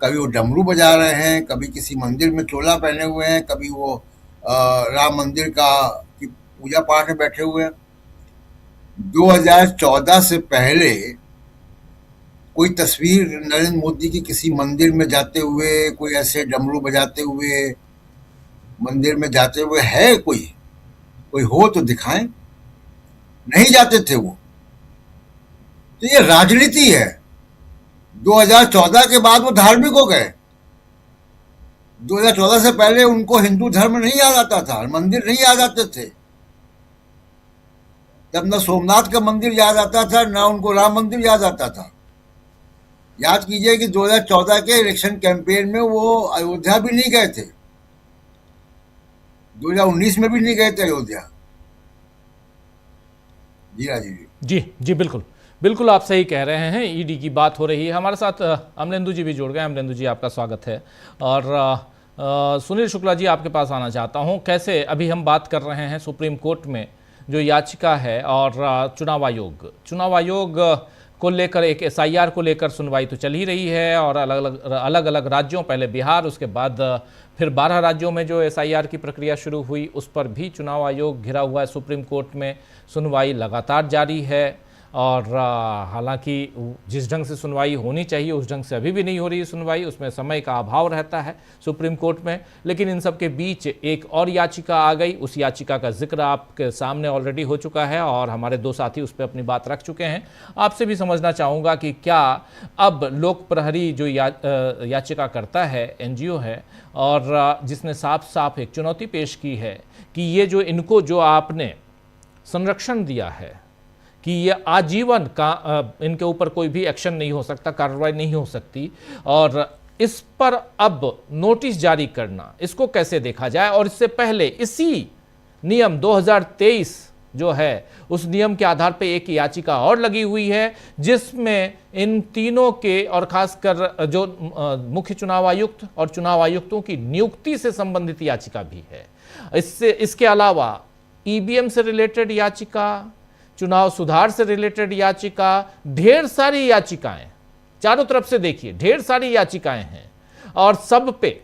E: कभी वो डमरू बजा रहे हैं, कभी किसी मंदिर में चोला पहने हुए हैं, कभी वो राम मंदिर की पूजा पाठ में बैठे हुए हैं। 2014 से पहले कोई तस्वीर नरेंद्र मोदी की किसी मंदिर में जाते हुए, कोई ऐसे डमरू बजाते हुए मंदिर में जाते हुए है? कोई हो तो दिखाएं। नहीं जाते थे वो। तो ये राजनीति है। 2014 के बाद वो धार्मिक हो गए। 2014 से पहले उनको हिंदू धर्म नहीं याद आता था, मंदिर नहीं याद आते थे। तब न सोमनाथ का मंदिर याद आता था, न उनको राम मंदिर याद आता था। याद कीजिए कि 2014 के इलेक्शन कैंपेन में वो अयोध्या भी नहीं गए थे, 2019 में भी नहीं गए थे अयोध्या। जी राजीव जी।
A: जी बिल्कुल बिल्कुल, आप सही कह रहे हैं। ईडी की बात हो रही है। हमारे साथ अमलेंदु जी भी जुड़ गए। अमलेंदु जी, आपका स्वागत है। और सुनील शुक्ला जी, आपके पास आना चाहता हूं। कैसे अभी हम बात कर रहे हैं सुप्रीम कोर्ट में जो याचिका है और चुनाव आयोग को लेकर, एक एसआईआर को लेकर सुनवाई तो चल ही रही है और अलग अलग राज्यों, पहले बिहार, उसके बाद फिर 12 राज्यों में जो एसआईआर की प्रक्रिया शुरू हुई, उस पर भी चुनाव आयोग घिरा हुआ है। सुप्रीम कोर्ट में सुनवाई लगातार जारी है और हालांकि जिस ढंग से सुनवाई होनी चाहिए उस ढंग से अभी भी नहीं हो रही है सुनवाई, उसमें समय का अभाव रहता है सुप्रीम कोर्ट में। लेकिन इन सब के बीच एक और याचिका आ गई। उस याचिका का जिक्र आपके सामने ऑलरेडी हो चुका है और हमारे दो साथी उस पर अपनी बात रख चुके हैं। आपसे भी समझना चाहूँगा कि क्या अब लोक प्रहरी जो याचिका करता है, एनजीओ है, और जिसने साफ साफ एक चुनौती पेश की है कि ये जो इनको जो आपने संरक्षण दिया है कि ये आजीवन का इनके ऊपर कोई भी एक्शन नहीं हो सकता, कार्रवाई नहीं हो सकती, और इस पर अब नोटिस जारी करना, इसको कैसे देखा जाए? और इससे पहले इसी नियम 2023 जो है उस नियम के आधार पे एक याचिका और लगी हुई है जिसमें इन तीनों के और खासकर जो मुख्य चुनाव आयुक्त और चुनाव आयुक्तों की नियुक्ति से संबंधित याचिका भी है। इसके अलावा ईवीएम से रिलेटेड याचिका, चुनाव सुधार से रिलेटेड याचिका, ढेर सारी याचिकाएं, चारों तरफ से देखिए ढेर सारी याचिकाएं हैं और सब पे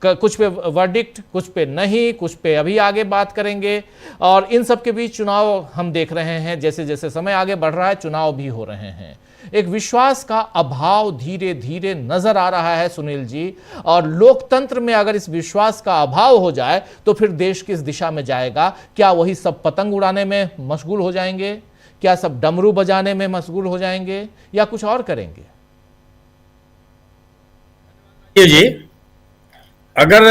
A: कुछ पे वर्डिक्ट, कुछ पे नहीं, कुछ पे अभी आगे बात करेंगे। और इन सब के बीच चुनाव हम देख रहे हैं, जैसे जैसे समय आगे बढ़ रहा है चुनाव भी हो रहे हैं। एक विश्वास का अभाव धीरे धीरे नजर आ रहा है सुनील जी, और लोकतंत्र में अगर इस विश्वास का अभाव हो जाए तो फिर देश किस दिशा में जाएगा? क्या वही सब पतंग उड़ाने में मशगूल हो जाएंगे? क्या सब डमरू बजाने में मशगूल हो जाएंगे या कुछ और करेंगे?
F: जी, अगर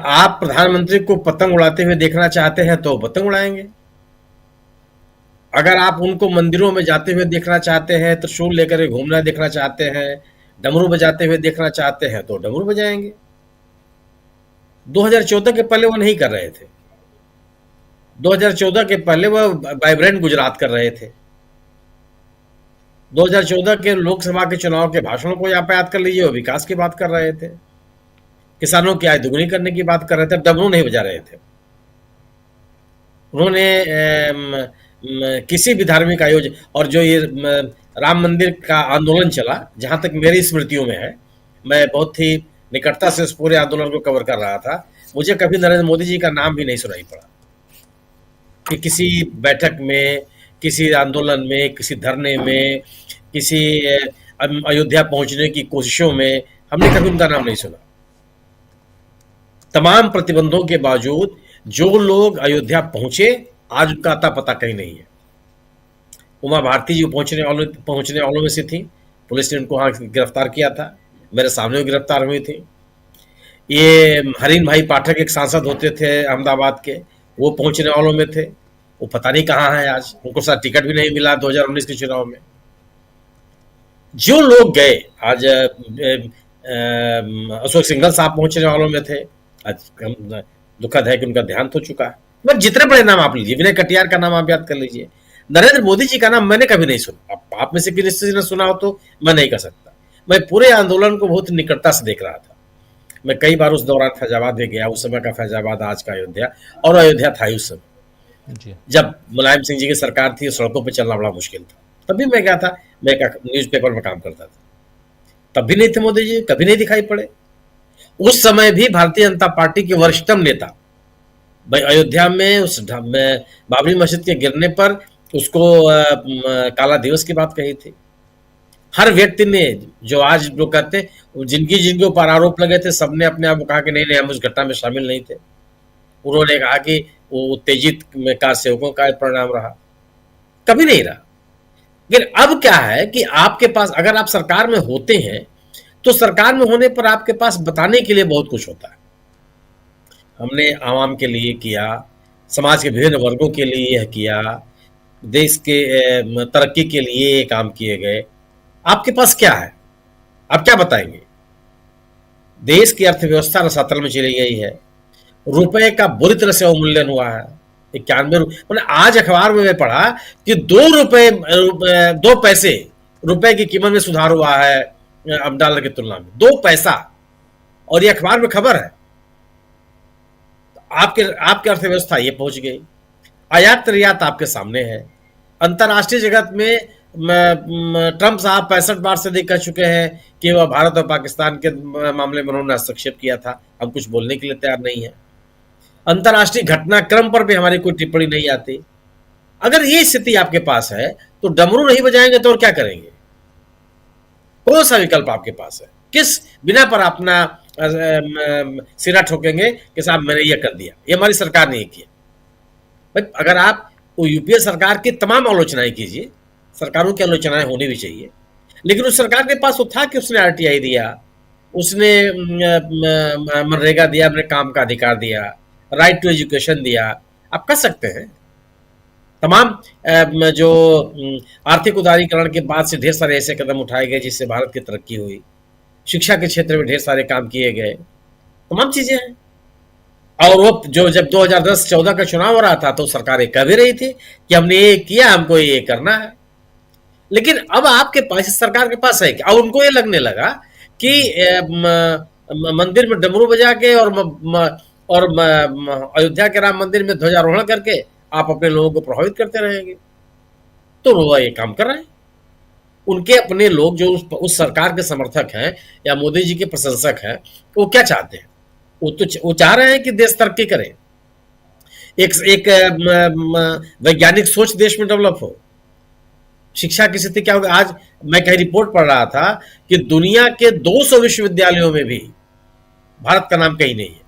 F: आप प्रधानमंत्री को पतंग उड़ाते हुए देखना चाहते हैं तो पतंग उड़ाएंगे। अगर आप उनको मंदिरों में जाते हुए देखना चाहते हैं, त्रिशूल लेकर घूमना देखना चाहते हैं, डमरू बजाते हुए देखना चाहते हैं तो डमरू बजाएंगे। 2014 के पहले वो नहीं कर रहे थे। 2014 के पहले वो वाइब्रेंट गुजरात कर रहे थे। 2014 के लोकसभा के चुनाव के भाषणों को यहाँ पे याद कर लीजिए, वो विकास की बात कर रहे थे, किसानों की आय दुगनी करने की बात कर रहे थे, डमरू नहीं बजा रहे थे। उन्होंने किसी भी धार्मिक आयोजन, और जो ये राम मंदिर का आंदोलन चला, जहां तक मेरी स्मृतियों में है, मैं बहुत ही निकटता से उस पूरे आंदोलन को कवर कर रहा था, मुझे कभी नरेंद्र मोदी जी का नाम भी नहीं सुनाई पड़ा कि किसी बैठक में, किसी आंदोलन में, किसी धरने में, किसी अयोध्या पहुंचने की कोशिशों में हमने कभी उनका नाम नहीं सुना। तमाम प्रतिबंधों के बावजूद जो लोग अयोध्या पहुंचे, आज उनका अता पता कहीं नहीं है। उमा भारती जी पहुंचने वालों में से थी, पुलिस ने उनको वहां गिरफ्तार किया था, मेरे सामने भी गिरफ्तार हुई थी। ये हरीन भाई पाठक एक सांसद होते थे अहमदाबाद के, वो पहुंचने वालों में थे, वो पता नहीं कहाँ है आज, उनको साथ टिकट भी नहीं मिला 2019 के चुनाव में। जो लोग गए, आज अशोक सिंघल साहब पहुंचने वालों में थे, आज दुखद है कि उनका देहांत हो चुका है। बस जितने बड़े नाम आप लीजिए, विनय कटियार का नाम आप याद कर लीजिए, नरेंद्र मोदी जी का नाम मैंने कभी नहीं सुना। आप में से किसी ने सुना हो तो मैं नहीं कर सकता। मैं पूरे आंदोलन को बहुत निकटता से देख रहा था। मैं कई बार उस दौरान फैजाबाद भी गया, उस समय का फैजाबाद, आज का अयोध्या, और अयोध्या था उस समय जब मुलायम सिंह जी की सरकार थी, सड़कों पर चलना बड़ा मुश्किल था। तभी मैं गया था, मैं न्यूज़पेपर में काम करता था। तब भी नहीं थे मोदी जी, कभी नहीं दिखाई पड़े। उस समय भी भारतीय जनता पार्टी के वरिष्ठतम नेता भाई अयोध्या में बाबरी मस्जिद के गिरने पर उसको काला दिवस की बात कही थी। हर व्यक्ति ने, जो आज लोग कहते हैं जिनके ऊपर आरोप लगे थे, सबने अपने आप को कहा कि नहीं नहीं हम उस घटना में शामिल नहीं थे। उन्होंने कहा कि वो उत्तेजित कार सेवकों का परिणाम रहा, कभी नहीं रहा। लेकिन अब क्या है कि आपके पास, अगर आप सरकार में होते हैं तो सरकार में होने पर आपके पास बताने के लिए बहुत कुछ होता है। हमने आवाम के लिए किया, समाज के विभिन्न वर्गों के लिए यह किया, देश के तरक्की के लिए ये काम किए गए। आपके पास क्या है, आप क्या बताएंगे? देश की अर्थव्यवस्था रसातल में चली गई है, रुपए का बुरी तरह से अवमूल्यन हुआ है। 91 मैंने आज अखबार में मैं पढ़ा कि 2 पैसे रुपए की कीमत में सुधार हुआ है अब डॉलर की तुलना में, 2 पैसा, और ये अखबार में खबर है। आपके अर्थव्यवस्था ये पहुंच गई। आयात निर्यात आपके सामने है। अंतर्राष्ट्रीय जगत में ट्रंप साहब 65 बार से कह चुके हैं कि वह भारत और पाकिस्तान के मामले में उन्होंने हस्तक्षेप किया था, हम कुछ बोलने के लिए तैयार नहीं है। अंतर्राष्ट्रीय घटनाक्रम पर भी हमारी कोई टिप्पणी नहीं आती। अगर ये स्थिति आपके पास है तो डमरू नहीं बजाएंगे तो और क्या करेंगे? कौन सा विकल्प आपके पास है? किस बिना पर अपना सिरा ठोकेंगे कि साहब मैंने ये कर दिया, ये हमारी सरकार ने किया? भाई अगर आप यूपीए सरकार की तमाम आलोचनाएं कीजिए, सरकारों की आलोचनाएं होनी भी चाहिए, लेकिन उस सरकार के पास वो था कि उसने आरटीआई दिया, उसने मनरेगा दिया, अपने काम का अधिकार दिया, राइट टू एजुकेशन दिया। आप कर सकते हैं। तमाम जो आर्थिक उदारीकरण के बाद से ढेर सारे ऐसे कदम उठाए गए जिससे भारत की तरक्की हुई। शिक्षा के क्षेत्र में ढेर सारे काम किए गए, तमाम चीजें हैं। और वो जो जब 2010-14 का चुनाव हो रहा था तो सरकारें कह भी रही थी कि हमने ये किया, हमको ये करना है। लेकिन अब आपके पास, इस सरकार के पास है कि अब उनको ये लगने लगा कि मंदिर में डमरू बजा के और अयोध्या के राम मंदिर में ध्वजारोहण करके आप अपने लोगों को प्रभावित करते रहेंगे। तो वो ये काम कर रहे हैं। उनके अपने लोग जो उस सरकार के समर्थक हैं या मोदी जी के प्रशंसक हैं, वो क्या चाहते हैं? वो चाह रहे हैं कि देश तरक्की करे, एक वैज्ञानिक सोच देश में डेवलप हो। शिक्षा की स्थिति क्या होगी? आज मैं कहीं रिपोर्ट पढ़ रहा था कि दुनिया के 200 विश्वविद्यालयों में भी भारत का नाम कहीं नहीं है।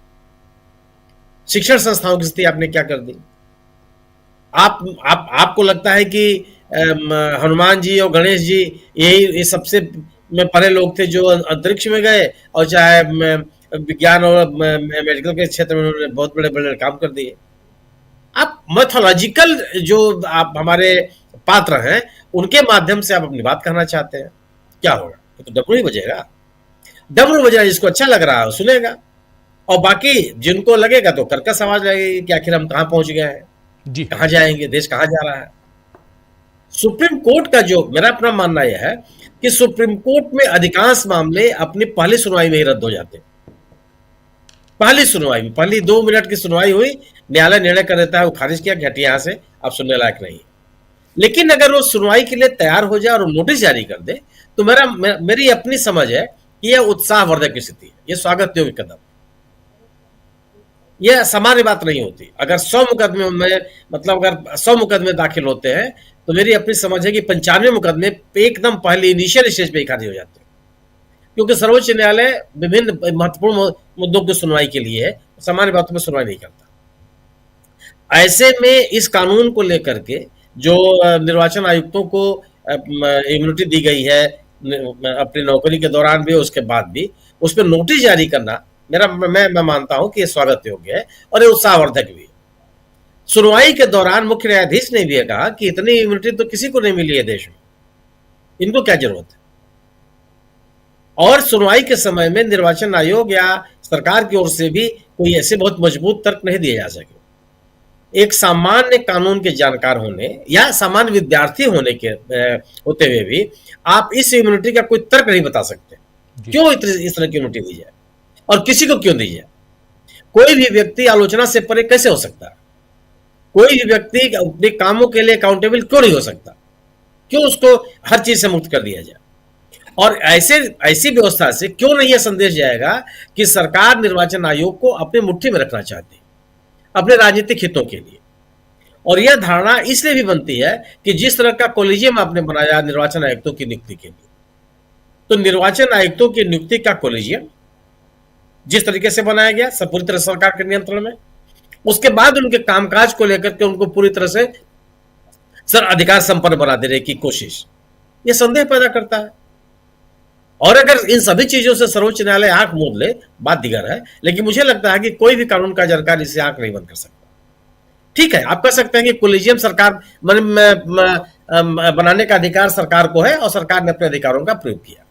F: शिक्षण संस्थाओं की स्थिति आपने क्या कर दी? आपको लगता है कि हनुमान जी और गणेश जी ये सबसे परे लोग थे जो अंतरिक्ष में गए, और चाहे विज्ञान और मेडिकल के क्षेत्र में उन्होंने बहुत बड़े बड़े काम कर दिए। आप मैथोलॉजिकल जो आप हमारे पात्र हैं उनके माध्यम से आप अपनी बात कहना चाहते हैं, क्या होगा? तो डमरू ही बजेगा। डमरू बजेगा, जिसको अच्छा लग रहा है सुनेगा, और बाकी जिनको लगेगा तो कर्कश आवाज लगेगी कि आखिर हम कहां पहुंच गए हैं,
A: जी
F: कहां जाएंगे, देश कहां जा रहा है। सुप्रीम कोर्ट का जो मेरा अपना मानना यह है कि सुप्रीम कोर्ट में अधिकांश मामले अपनी पहली सुनवाई में ही रद्द हो जाते हैं। पहली सुनवाई में, पहली 2 मिनट की सुनवाई हुई, न्यायालय निर्णय कर देता है, वो खारिज किया, घटी यहां से, अब सुनने लायक नहीं। लेकिन अगर वो सुनवाई के लिए तैयार हो जाए और नोटिस जारी कर दे तो मेरी अपनी समझ है कि यह उत्साहवर्धक स्थिति है, यह स्वागत योग्य कदम। यह सामान्य बात नहीं होती। अगर 100 मुकदमे में, मतलब अगर 100 मुकदमे दाखिल होते हैं तो मेरी अपनी समझ है कि 95 मुकदमे एकदम पहले इनिशियल स्टेज पे ही खारिज हो जाते हैं, क्योंकि सर्वोच्च न्यायालय विभिन्न महत्वपूर्ण मुद्दों की सुनवाई के लिए है, सामान्य बातों में सुनवाई नहीं करता। ऐसे में इस कानून को लेकर के जो निर्वाचन आयुक्तों को इम्यूनिटी दी गई है अपनी नौकरी के दौरान भी, उसके बाद भी, उस पर नोटिस जारी करना मैं मानता हूं कि यह स्वागत योग्य है और ये उत्साहवर्धक भी है। सुनवाई के दौरान मुख्य न्यायाधीश ने भी कहा कि इतनी इम्यूनिटी तो किसी को नहीं मिली है देश में, इनको क्या जरूरत है। और सुनवाई के समय में निर्वाचन आयोग या सरकार की ओर से भी कोई ऐसे बहुत मजबूत तर्क नहीं दिए जा सके। एक सामान्य कानून के जानकार होने या सामान्य विद्यार्थी होने के होते हुए भी आप इस इम्यूनिटी का कोई तर्क नहीं बता सकते, क्यों इस तरह की इम्यूनिटी दी जाए और किसी को क्यों दी जाए। कोई भी व्यक्ति आलोचना से परे कैसे हो सकता है? कोई भी व्यक्ति अपने कामों के लिए अकाउंटेबल क्यों नहीं हो सकता? क्यों उसको हर चीज से मुक्त कर दिया जाए? और ऐसी व्यवस्था से क्यों नहीं यह संदेश जाएगा कि सरकार निर्वाचन आयोग को अपनी मुट्ठी में रखना चाहती है अपने राजनीतिक हितों के लिए। और यह धारणा इसलिए भी बनती है कि जिस तरह का कॉलेजियम आपने बनाया निर्वाचन आयुक्तों की नियुक्ति के लिए, तो निर्वाचन आयुक्तों की नियुक्ति का कॉलेजियम जिस तरीके से बनाया गया सब पूरी तरह सरकार के नियंत्रण में, उसके बाद उनके कामकाज को लेकर के उनको पूरी तरह से अधिकार संपन्न बना देने की कोशिश, यह संदेह पैदा करता है। और अगर इन सभी चीजों से सर्वोच्च न्यायालय आंख मूंद ले, बात दिगर है, लेकिन मुझे लगता है कि कोई भी कानून का जानकार इससे आंख नहीं बंद कर सकता। ठीक है, आप कह सकते हैं कि कोलिजियम सरकार बनाने का अधिकार सरकार को है और सरकार ने अपने अधिकारों का प्रयोग किया।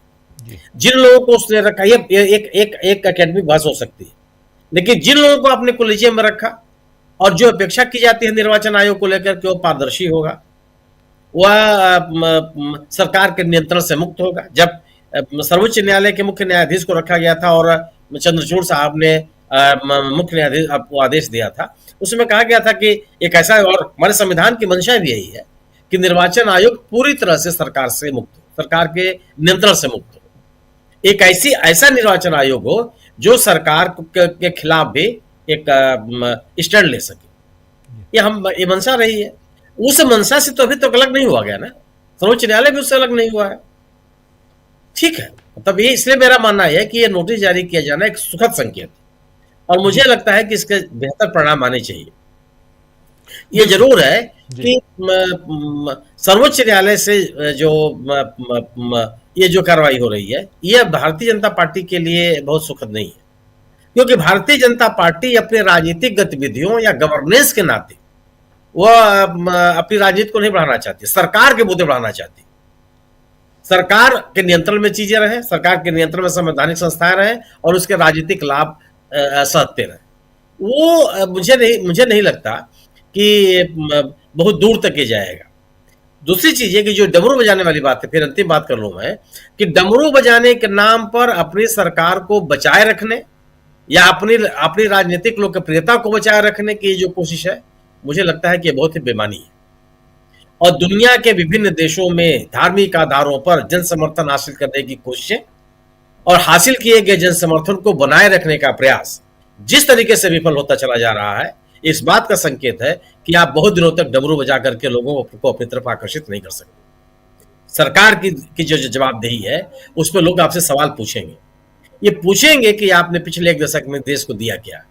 F: जिन लोगों को उसने रखा, ये एक एकेडमिक बहस हो सकती है, लेकिन जिन लोगों को आपने कोलिजियम में रखा और जो अपेक्षा की जाती है निर्वाचन आयोग को लेकर के वो पारदर्शी होगा, वह सरकार के नियंत्रण से मुक्त होगा। जब सर्वोच्च न्यायालय के मुख्य न्यायाधीश को रखा गया था और चंद्रचूड़ साहब ने मुख्य न्यायाधीश को आदेश दिया था, उसमें कहा गया था कि एक ऐसा, और हमारे संविधान की मंशा भी यही है कि निर्वाचन आयोग पूरी तरह से सरकार से मुक्त हो, सरकार के नियंत्रण से मुक्त हो, एक ऐसा निर्वाचन आयोग हो जो सरकार के खिलाफ भी एक स्टैंड ले सके। ये मंशा रही है। उस मंशा से तो अभी तक अलग नहीं हुआ गया ना, सर्वोच्च न्यायालय भी उससे अलग नहीं हुआ है। ठीक है, तब ये इसलिए मेरा मानना है कि ये नोटिस जारी किया जाना एक सुखद संकेत, और मुझे लगता है कि इसके बेहतर परिणाम आने चाहिए। ये जरूर है कि सर्वोच्च न्यायालय से ये जो कार्रवाई हो रही है, यह भारतीय जनता पार्टी के लिए बहुत सुखद नहीं है, क्योंकि भारतीय जनता पार्टी अपने राजनीतिक गतिविधियों या गवर्नेंस के नाते वह अपनी राजनीति को नहीं बढ़ाना चाहती, सरकार के मुद्दे बढ़ाना चाहती। सरकार के नियंत्रण में चीजें रहे, सरकार के नियंत्रण में संवैधानिक संस्थाएं रहे और उसके राजनीतिक लाभ सहते रहे। वो मुझे नहीं लगता कि बहुत दूर तक ये जाएगा। दूसरी चीज है कि जो डमरू बजाने वाली बात है, फिर अंतिम बात कर लूं मैं, कि डमरू बजाने के नाम पर अपनी सरकार को बचाए रखने या अपनी राजनीतिक लोकप्रियता को बचाए रखने की जो कोशिश है, मुझे लगता है कि बहुत ही बेमानी है। और दुनिया के विभिन्न देशों में धार्मिक आधारों पर जन समर्थन हासिल करने की कोशिशें और हासिल किए गए जन समर्थन को बनाए रखने का प्रयास जिस तरीके से विफल होता चला जा रहा है, इस बात का संकेत है कि आप बहुत दिनों तक डमरू बजा करके लोगों को अपनी तरफ आकर्षित नहीं कर सकते। सरकार की जो जवाबदेही है उस पर लोग आपसे सवाल पूछेंगे। ये पूछेंगे कि आपने पिछले 1 दशक में देश को दिया क्या।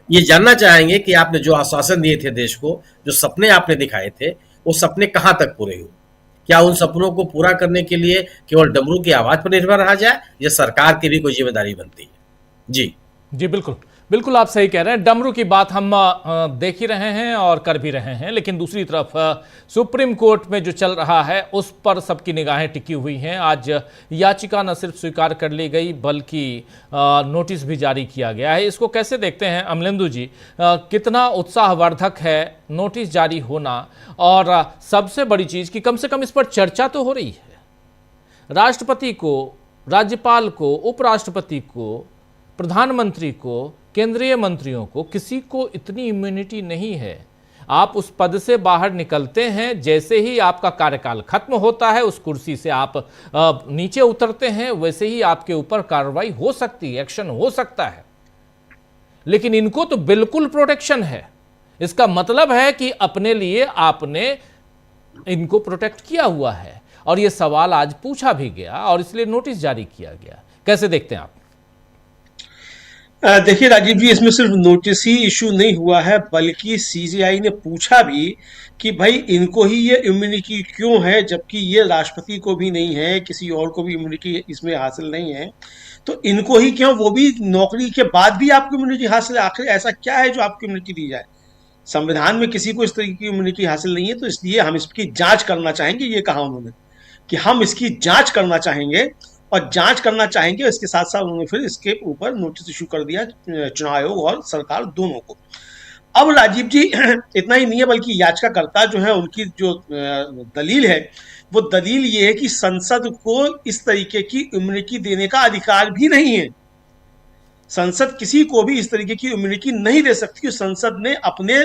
F: ये जानना चाहेंगे कि आपने जो आश्वासन दिए थे देश को, जो सपने आपने दिखाए थे, वो सपने कहां तक पूरे हुए। क्या उन सपनों को पूरा करने के लिए केवल डमरू की आवाज पर निर्भर रहा जाए, या सरकार की भी कोई जिम्मेदारी बनती है? जी
A: बिल्कुल बिल्कुल, आप सही कह रहे हैं। डमरू की बात हम देख ही रहे हैं और कर भी रहे हैं, लेकिन दूसरी तरफ सुप्रीम कोर्ट में जो चल रहा है उस पर सबकी निगाहें टिकी हुई हैं। आज याचिका न सिर्फ स्वीकार कर ली गई बल्कि नोटिस भी जारी किया गया है। इसको कैसे देखते हैं अमलेंदु जी? कितना उत्साहवर्धक है नोटिस जारी होना, और सबसे बड़ी चीज़ कि कम से कम इस पर चर्चा तो हो रही है। राष्ट्रपति को, राज्यपाल को, उपराष्ट्रपति को, प्रधानमंत्री को, केंद्रीय मंत्रियों को, किसी को इतनी इम्यूनिटी नहीं है। आप उस पद से बाहर निकलते हैं, जैसे ही आपका कार्यकाल खत्म होता है, उस कुर्सी से आप नीचे उतरते हैं, वैसे ही आपके ऊपर कार्रवाई हो सकती है, एक्शन हो सकता है। लेकिन इनको तो बिल्कुल प्रोटेक्शन है। इसका मतलब है कि अपने लिए आपने इनको प्रोटेक्ट किया हुआ है, और यह सवाल आज पूछा भी गया और इसलिए नोटिस जारी किया गया। कैसे देखते हैं आप?
G: देखिए राजीव जी, इसमें सिर्फ नोटिस ही इशू नहीं हुआ है, बल्कि सीजीआई ने पूछा भी कि भाई इनको ही ये इम्यूनिटी क्यों है, जबकि ये राष्ट्रपति को भी नहीं है, किसी और को भी इम्यूनिटी इसमें हासिल नहीं है, तो इनको ही क्यों, वो भी नौकरी के बाद भी आपको इम्यूनिटी हासिल है? आखिर ऐसा क्या है जो आपको इम्यूनिटी दी जाए? संविधान में किसी को इस तरीके की इम्यूनिटी हासिल नहीं है, तो इसलिए हम इसकी जांच करना चाहेंगे। ये कहा उन्होंने कि हम इसकी जांच करना चाहेंगे, और जांच करना चाहेंगे। इसके साथ साथ उन्होंने फिर इसके ऊपर नोटिस इशू कर दिया चुनाव आयोग और सरकार दोनों को। अब राजीव जी इतना ही नहीं है, बल्कि याचिकाकर्ता जो है उनकी जो दलील है, वो दलील ये है कि संसद को इस तरीके की इम्यूनिटी देने का अधिकार भी नहीं है। संसद किसी को भी इस तरीके की इम्यूनिटी नहीं दे सकती। संसद ने अपने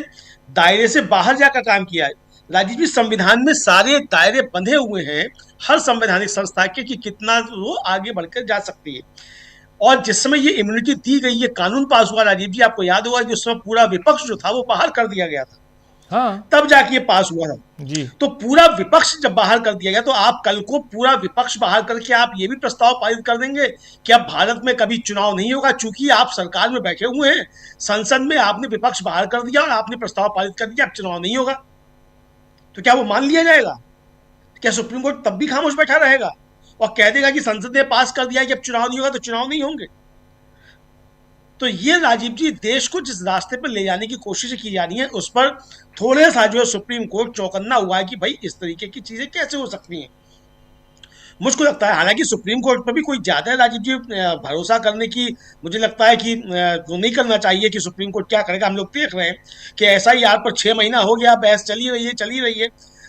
G: दायरे से बाहर जाकर काम किया है। राजीव जी, संविधान में सारे दायरे बंधे हुए हैं हर संवैधानिक संस्था के कि कितना वो आगे बढ़कर जा सकती है। और जिस समय ये इम्यूनिटी दी गई, ये कानून पास हुआ राजीव जी, आपको याद होगा कि उस समय पूरा विपक्ष जो था वो बाहर कर दिया गया था,
A: हाँ
G: तब जाके ये पास हुआ था।
A: जी।
G: तो पूरा विपक्ष जब बाहर कर दिया गया, तो आप कल को पूरा विपक्ष बाहर करके आप ये भी प्रस्ताव पारित कर देंगे कि अब भारत में कभी चुनाव नहीं होगा, चूंकि आप सरकार में बैठे हुए हैं, संसद में आपने विपक्ष बाहर कर दिया और आपने प्रस्ताव पारित कर दिया, अब चुनाव नहीं होगा। तो क्या वो मान लिया जाएगा? क्या सुप्रीम कोर्ट तब भी खामोश बैठा रहेगा और कह देगा कि संसद ने पास कर दिया कि अब चुनाव नहीं होगा तो चुनाव नहीं होंगे? तो ये राजीव जी, देश को जिस रास्ते पर ले जाने की कोशिश की जा रही है, उस पर थोड़े सा जो है सुप्रीम कोर्ट चौकन्ना हुआ है कि भाई इस तरीके की चीजें कैसे हो सकती हैं। मुझको लगता है, हालांकि सुप्रीम कोर्ट पर भी कोई ज्यादा राजीव जी भरोसा करने की मुझे लगता है कि वो नहीं करना चाहिए कि सुप्रीम कोर्ट क्या करेगा। हम लोग देख रहे हैं कि SIR पर 6 महीना हो गया, बहस चली रही है।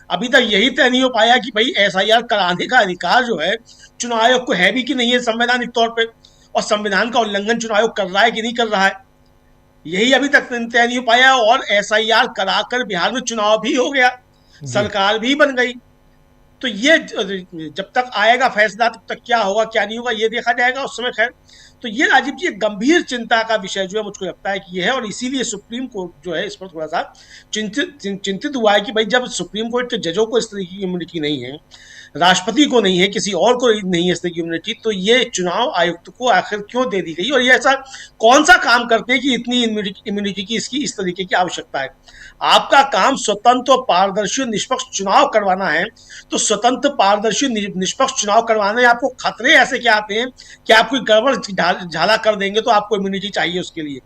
G: अभी तक यही तय नहीं हो पाया कि भाई SIR कराने का अधिकार जो है चुनाव आयोग को है भी कि नहीं है संवैधानिक तौर पर, और संविधान का उल्लंघन चुनाव आयोग कर रहा है कि नहीं कर रहा है, यही अभी तक तय नहीं हो पाया। और SIR कराकर बिहार में चुनाव भी हो गया, सरकार भी बन गई। तो ये जब तक आएगा फैसला, तब तक क्या होगा क्या नहीं होगा ये देखा जाएगा उस समय। खैर, तो ये राजीव जी एक गंभीर चिंता का विषय जो है मुझको लगता है कि ये है, और इसीलिए सुप्रीम कोर्ट जो है इस पर थोड़ा सा चिंतित हुआ है कि भाई जब सुप्रीम कोर्ट के जजों को इस तरीके की इम्यूनिटी नहीं है, राष्ट्रपति को नहीं है, किसी और को नहीं है इस तरह की इम्यूनिटी, तो ये चुनाव आयुक्त को आखिर क्यों दे दी गई, और ये ऐसा कौन सा काम करते हैं कि इतनी इम्यूनिटी की इसकी इस तरीके की आवश्यकता है? आपका काम स्वतंत्र, पारदर्शी, निष्पक्ष चुनाव करवाना है, तो स्वतंत्र, पारदर्शी, निष्पक्ष चुनाव करवाने आपको खतरे ऐसे क्या आते हैं कि आप कोई गड़बड़ झाला कर देंगे तो आपको इम्यूनिटी चाहिए उसके लिए?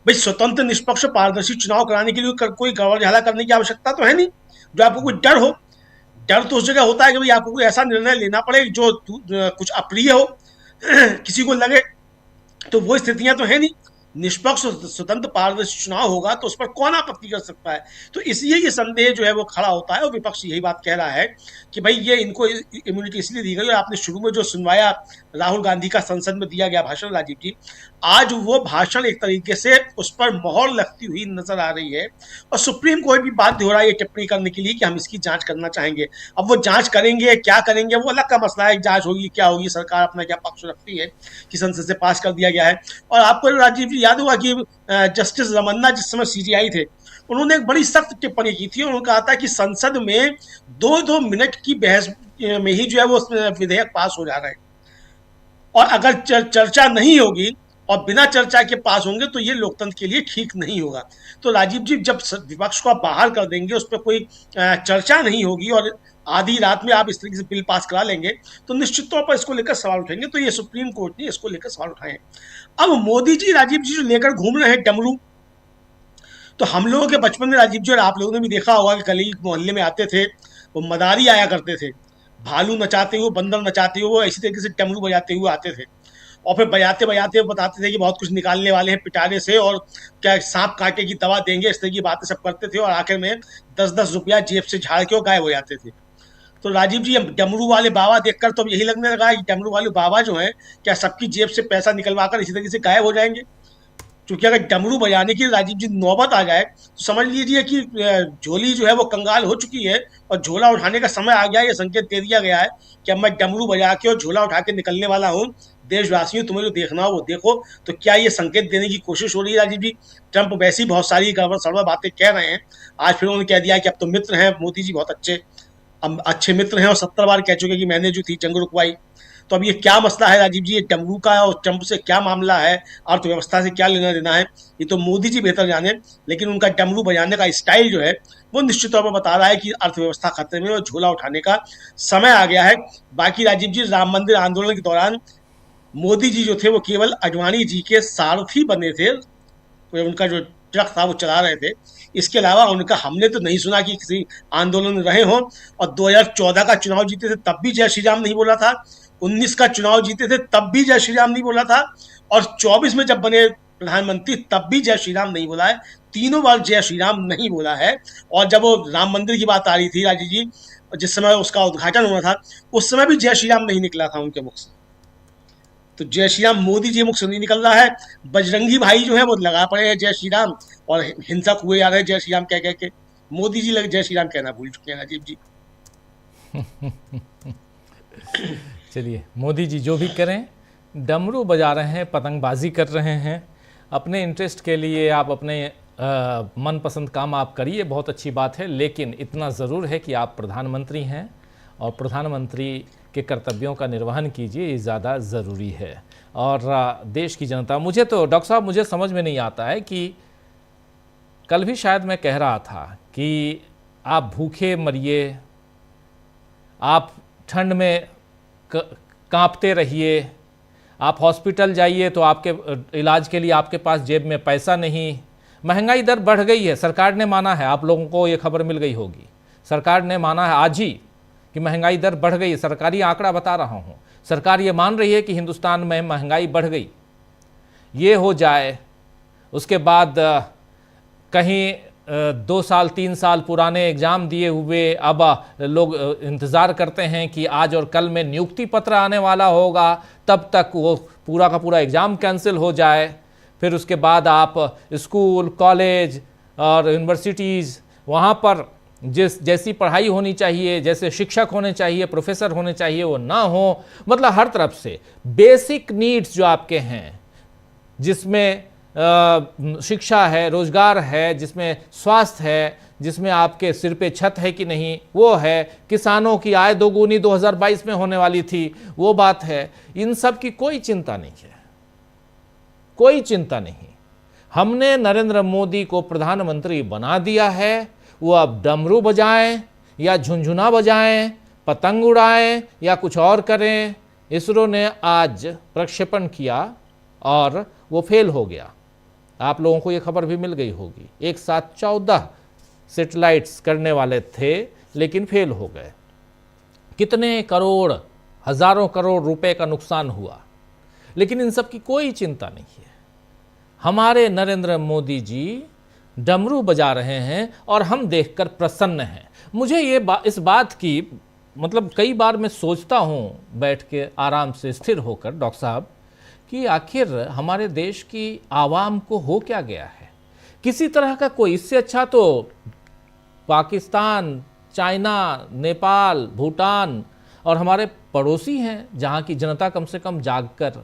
G: भाई स्वतंत्र, निष्पक्ष, पारदर्शी चुनाव कराने के लिए कोई गड़बड़ झाला करने की आवश्यकता तो है नहीं। जो आपको कोई डर हो, डर तो उस जगह होता है कि भाई आपको कोई ऐसा निर्णय लेना पड़े जो कुछ अप्रिय हो किसी को लगे, तो वो स्थितियां तो है नहीं। निष्पक्ष, स्वतंत्र, पारदर्शी चुनाव होगा तो उस पर कौन आपत्ति कर सकता है? तो इसलिए ये संदेह जो है वो खड़ा होता है, और विपक्ष यही बात कह रहा है कि भाई ये इनको इम्यूनिटी इसलिए दी गई। और आपने शुरू में जो सुनवाया राहुल गांधी का संसद में दिया गया भाषण राजीव जी, आज वो भाषण एक तरीके से उस पर मोहर लगती हुई नजर आ रही है, और सुप्रीम कोर्ट भी बाध्य हो रहा है ये टिप्पणी करने के लिए कि हम इसकी जांच करना चाहेंगे। अब वो जांच करेंगे, क्या करेंगे, वो अलग का मसला है। जांच होगी, क्या होगी, सरकार अपना क्या पक्ष रखती है कि संसद से पास कर दिया गया है। और आपको राजीव जी याद होगा कि जस्टिस रमन्ना जिस समय CJI थे, उन्होंने एक बड़ी सख्त टिप्पणी की थी। उन्होंने कहा था कि संसद में 2-2 मिनट की बहस में ही जो है वो विधेयक पास हो जा रहा है, और अगर चर्चा नहीं होगी और बिना चर्चा के पास होंगे तो ये लोकतंत्र के लिए ठीक नहीं होगा। तो राजीव जी, जब विपक्ष को आप बाहर कर देंगे, उस पर कोई चर्चा नहीं होगी और आधी रात में आप इस तरीके से बिल पास करा लेंगे, तो निश्चित तौर पर इसको लेकर सवाल उठेंगे। तो ये सुप्रीम कोर्ट ने इसको लेकर सवाल उठाए। अब मोदी जी, राजीव जी जो लेकर घूम रहे हैं डमरू, तो हम लोगों के बचपन में राजीव जी, और आप लोगों ने भी देखा होगा कि गली मोहल्ले में आते थे, वो मदारी आया करते थे, भालू नचाते हुए, बंदर नचाते हुए, वो इसी तरीके से डमरू बजाते हुए आते थे, और फिर बजाते बजाते बताते थे कि बहुत कुछ निकालने वाले हैं पिटारे से, और क्या सांप काटे की दवा देंगे, इस तरह की बातें सब करते थे, और आखिर में 10-10 रुपया जेब से झाड़ के गायब हो जाते थे। तो राजीव जी, डमरू वाले बाबा देखकर तो यही लगने लगा कि डमरू वाले बाबा जो है क्या सबकी जेब से पैसा निकलवाकर इसी तरीके से गायब हो जाएंगे? क्योंकि अगर डमरू बजाने की राजीव जी नौबत आ जाए तो समझ लीजिए कि झोली जो है वो कंगाल हो चुकी है, और झोला उठाने का समय आ गया। ये संकेत दे दिया गया है कि अब मैं डमरू बजा के और झोला उठा के निकलने वाला हूँ, देशवासियों तुम्हें जो देखना हो वो देखो। तो क्या ये संकेत देने की कोशिश हो रही है राजीव जी? ट्रंप वैसे ही बहुत सारी गड़बड़ सड़बड़ बातें कह रहे हैं, आज फिर उन्होंने कह दिया कि अब तो मित्र हैं मोदी जी, बहुत अच्छे मित्र हैं, और 70 बार कह चुके कि मैंने जो थी जंग रुकवाई। तो अब ये क्या मसला है राजीव जी, ये डमरू का और ट्रंप से क्या मामला है, अर्थव्यवस्था से क्या लेना देना है, ये तो मोदी जी बेहतर जाने। लेकिन उनका डमरू बजाने का स्टाइल जो है वो निश्चित तौर पर बता रहा है कि अर्थव्यवस्था खतरे में और झोला उठाने का समय आ गया है। बाकी राजीव जी, राम मंदिर आंदोलन के दौरान मोदी जी जो थे वो केवल अडवाणी जी के सारथी बने थे, तो उनका जो ट्रक था वो चला रहे थे। इसके अलावा उनका हमने तो नहीं सुना कि किसी आंदोलन में रहे हों। और 2014 का चुनाव जीते थे तब भी जय श्री राम नहीं बोला था, 19 का चुनाव जीते थे तब भी जय श्री राम नहीं बोला था, और 24 में जब बने प्रधानमंत्री तब भी जय श्री राम नहीं बोला है। तीनों बार जय श्री राम नहीं बोला है। और जब वो राम मंदिर की बात आ रही थी राजीव जी, जिस समय उसका उद्घाटन होना था, उस समय भी जय श्री राम नहीं निकला था उनके मुख से। तो जय श्री राम मोदी जी मुख से नहीं निकल रहा है। बजरंगी भाई जो है वो लगा पड़े हैं जय श्री राम, और हिंसक हुए जा रहे हैं जय श्री राम कह कह के। मोदी जी लग जय श्री राम कहना भूल चुके हैं राजीव जी।
A: चलिए, मोदी जी जो भी करें, डमरू बजा रहे हैं, पतंगबाजी कर रहे हैं, अपने इंटरेस्ट के लिए आप अपने मनपसंद काम आप करिए, बहुत अच्छी बात है। लेकिन इतना ज़रूर है कि आप प्रधानमंत्री हैं और प्रधानमंत्री के कर्तव्यों का निर्वहन कीजिए, ये ज़्यादा ज़रूरी है। और देश की जनता, मुझे तो डॉक्टर साहब मुझे समझ में नहीं आता है कि कल भी शायद मैं कह रहा था कि आप भूखे मरिए, आप ठंड में कांपते रहिए, आप हॉस्पिटल जाइए तो आपके इलाज के लिए आपके पास जेब में पैसा नहीं, महंगाई दर बढ़ गई है, सरकार ने माना है, आप लोगों को ये खबर मिल गई होगी, सरकार ने माना है आज ही कि महंगाई दर बढ़ गई है। सरकारी आंकड़ा बता रहा हूँ, सरकार ये मान रही है कि हिंदुस्तान में महंगाई बढ़ गई। ये हो जाए, उसके बाद कहीं 2 साल 3 साल पुराने एग्ज़ाम दिए हुए अब लोग इंतज़ार करते हैं कि आज और कल में नियुक्ति पत्र आने वाला होगा, तब तक वो पूरा का पूरा एग्ज़ाम कैंसिल हो जाए। फिर उसके बाद आप स्कूल, कॉलेज और यूनिवर्सिटीज़, वहाँ पर जैसी पढ़ाई होनी चाहिए, जैसे शिक्षक होने चाहिए, प्रोफेसर होने चाहिए, वो ना हो। मतलब हर तरफ से बेसिक नीड्स जो आपके हैं, जिसमें शिक्षा है, रोजगार है, जिसमें स्वास्थ्य है, जिसमें आपके सिर पे छत है कि नहीं वो है, किसानों की आय दोगुनी 2022 में होने वाली थी वो बात है, इन सब की कोई चिंता नहीं है, कोई चिंता नहीं। हमने नरेंद्र मोदी को प्रधानमंत्री बना दिया है, वो अब डमरू बजाएं या झुनझुना बजाएं, पतंग उड़ाएं या कुछ और करें। इसरो ने आज प्रक्षेपण किया और वो फेल हो गया, आप लोगों को ये खबर भी मिल गई होगी। एक साथ 14 सैटेलाइट्स करने वाले थे लेकिन फेल हो गए। कितने करोड़, हजारों करोड़ रुपए का नुकसान हुआ, लेकिन इन सब की कोई चिंता नहीं है। हमारे नरेंद्र मोदी जी डमरू बजा रहे हैं और हम देखकर प्रसन्न हैं। मुझे ये इस बात की मतलब कई बार मैं सोचता हूँ बैठ के आराम से स्थिर होकर डॉक्टर साहब कि आखिर हमारे देश की आवाम को हो क्या गया है। किसी तरह का कोई, इससे अच्छा तो पाकिस्तान, चाइना, नेपाल, भूटान और हमारे पड़ोसी हैं जहाँ की जनता कम से कम जागकर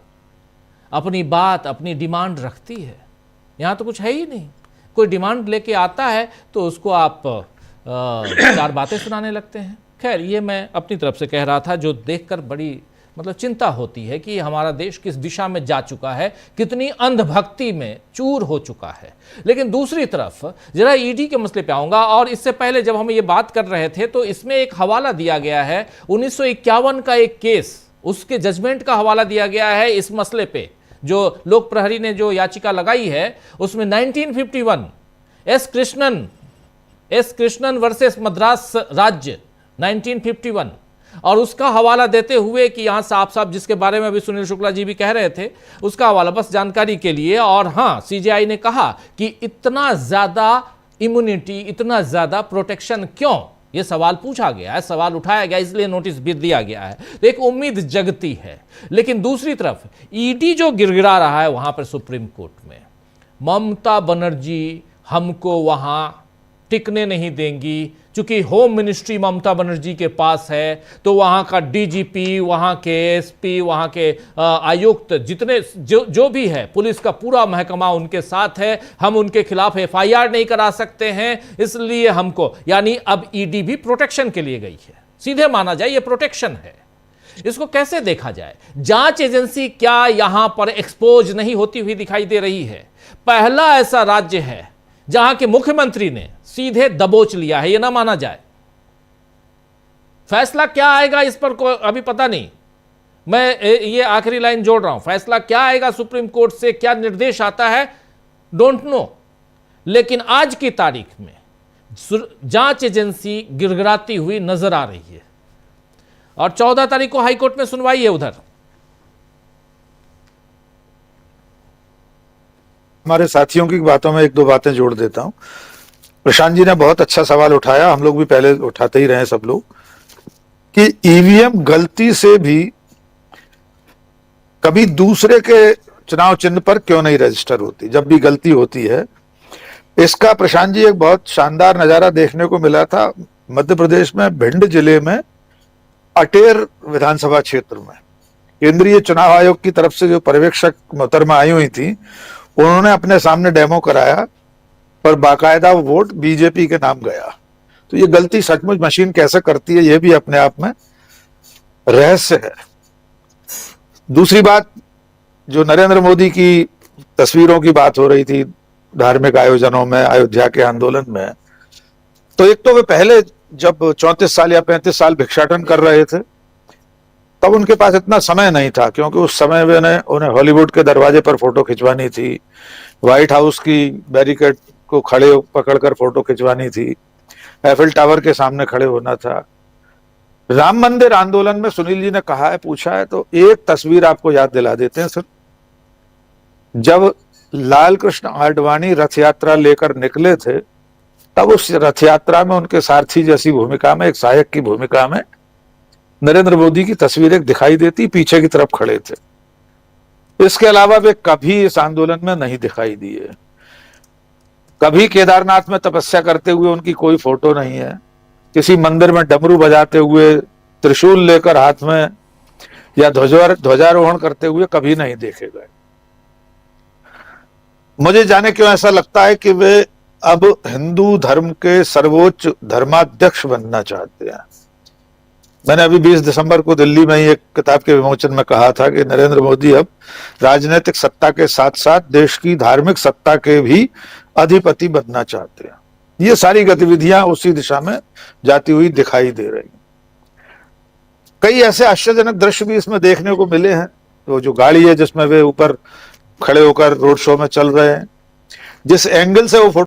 A: अपनी बात, अपनी डिमांड रखती है। यहाँ तो कुछ है ही नहीं, कोई डिमांड लेके आता है तो उसको आप 4 बातें सुनाने लगते हैं। खैर, ये मैं अपनी तरफ से कह रहा था, जो देखकर बड़ी मतलब चिंता होती है कि हमारा देश किस दिशा में जा चुका है, कितनी अंधभक्ति में चूर हो चुका है। लेकिन दूसरी तरफ जरा ईडी के मसले पे आऊंगा, और इससे पहले जब हम ये बात कर रहे थे तो इसमें एक हवाला दिया गया है 1951 का एक केस, उसके जजमेंट का हवाला दिया गया है इस मसले पे। जो लोक प्रहरी ने जो याचिका लगाई है उसमें 1951 एस कृष्णन वर्सेस मद्रास राज्य 1951, और उसका हवाला देते हुए कि यहां साफ साफ जिसके बारे में अभी सुनील शुक्ला जी भी कह रहे थे, उसका हवाला बस जानकारी के लिए। और हां, सीजेआई ने कहा कि इतना ज्यादा इम्यूनिटी, इतना ज्यादा प्रोटेक्शन क्यों, यह सवाल पूछा गया है, सवाल उठाया गया, इसलिए नोटिस भी दिया गया है। तो एक उम्मीद जगती है। लेकिन दूसरी तरफ ईडी जो गिड़गिड़ा रहा है वहां पर सुप्रीम कोर्ट में, ममता बनर्जी हमको वहां टिकने नहीं देंगी, चूंकि होम मिनिस्ट्री ममता बनर्जी के पास है तो वहां का डीजीपी, वहां के एसपी, वहां के आयुक्त, जितने जो भी है, पुलिस का पूरा महकमा उनके साथ है, हम उनके खिलाफ एफआईआर नहीं करा सकते हैं, इसलिए हमको, यानी अब ईडी भी प्रोटेक्शन के लिए गई है। सीधे माना जाए ये प्रोटेक्शन है। इसको कैसे देखा जाए? जांच एजेंसी क्या यहां पर एक्सपोज नहीं होती हुई दिखाई दे रही है? पहला ऐसा राज्य है जहां के मुख्यमंत्री ने सीधे दबोच लिया है, यह ना माना जाए। फैसला क्या आएगा इस पर अभी पता नहीं, मैं ये आखिरी लाइन जोड़ रहा हूं, फैसला क्या आएगा सुप्रीम कोर्ट से, क्या निर्देश आता है, डोंट नो। लेकिन आज की तारीख में जांच एजेंसी गिड़गिड़ाती हुई नजर आ रही है, और 14 तारीख को हाईकोर्ट में सुनवाई है। उधर
D: हमारे साथियों की बातों में 1-2 बातें जोड़ देता हूं। प्रशांत जी ने बहुत अच्छा सवाल उठाया, हम लोग भी पहले उठाते ही रहे सब लोग, कि ईवीएम गलती से भी कभी दूसरे के चुनाव चिन्ह पर क्यों नहीं रजिस्टर होती। जब भी गलती होती है इसका प्रशांत जी एक बहुत शानदार नजारा देखने को मिला था मध्य प्रदेश में भिंड जिले में अटेर विधानसभा क्षेत्र में। केंद्रीय चुनाव आयोग की तरफ से जो पर्यवेक्षक मोहतरमा आई हुई थी, उन्होंने अपने सामने डेमो कराया, पर बाकायदा वोट बीजेपी के नाम गया। तो ये गलती सचमुच मशीन कैसे करती है, ये भी अपने आप में रहस्य है। दूसरी बात, जो नरेंद्र मोदी की तस्वीरों की बात हो रही थी धार्मिक आयोजनों में, अयोध्या के आंदोलन में, तो एक तो वे पहले जब 34 साल या 35 साल भिक्षाटन कर रहे थे तब उनके पास इतना समय नहीं था, क्योंकि उस समय उन्हें हॉलीवुड के दरवाजे पर फोटो खिंचवानी थी, व्हाइट हाउस की बैरिकेड को खड़े पकड़कर फोटो खिंचवानी थी, एफिल टावर के सामने खड़े होना था। राम मंदिर आंदोलन में सुनील जी ने कहा है, पूछा है, तो एक तस्वीर आपको याद दिला देते हैं सर। जब लाल कृष्ण आडवाणी रथ यात्रा लेकर निकले थे, तब उस रथ यात्रा में उनके सारथी जैसी भूमिका में, एक सहायक की भूमिका में नरेंद्र मोदी की तस्वीर एक दिखाई देती, पीछे की तरफ खड़े थे। इसके अलावा वे कभी इस आंदोलन में नहीं दिखाई दिए। कभी केदारनाथ में तपस्या करते हुए उनकी कोई फोटो नहीं है। किसी मंदिर में डमरू बजाते हुए, त्रिशूल लेकर हाथ में, या ध्वजारोहण करते हुए कभी नहीं देखे गए। मुझे जाने क्यों ऐसा लगता है कि वे अब हिंदू धर्म के सर्वोच्च धर्माध्यक्ष बनना चाहते हैं। मैंने अभी 20 दिसंबर को दिल्ली में ही एक किताब के विमोचन में कहा था कि नरेंद्र मोदी अब राजनीतिक सत्ता के साथ साथ देश की धार्मिक सत्ता के भी अधिपति बनना चाहते हैं। ये सारी गतिविधियां उसी दिशा में जाती हुई दिखाई दे रही हैं। कई ऐसे आश्चर्यजनक दृश्य भी इसमें देखने को मिले हैं। तो जो गाड़ी है जिसमें वे ऊपर खड़े होकर रोड शो में चल रहे हैं, जिस एंगल से वो फोटो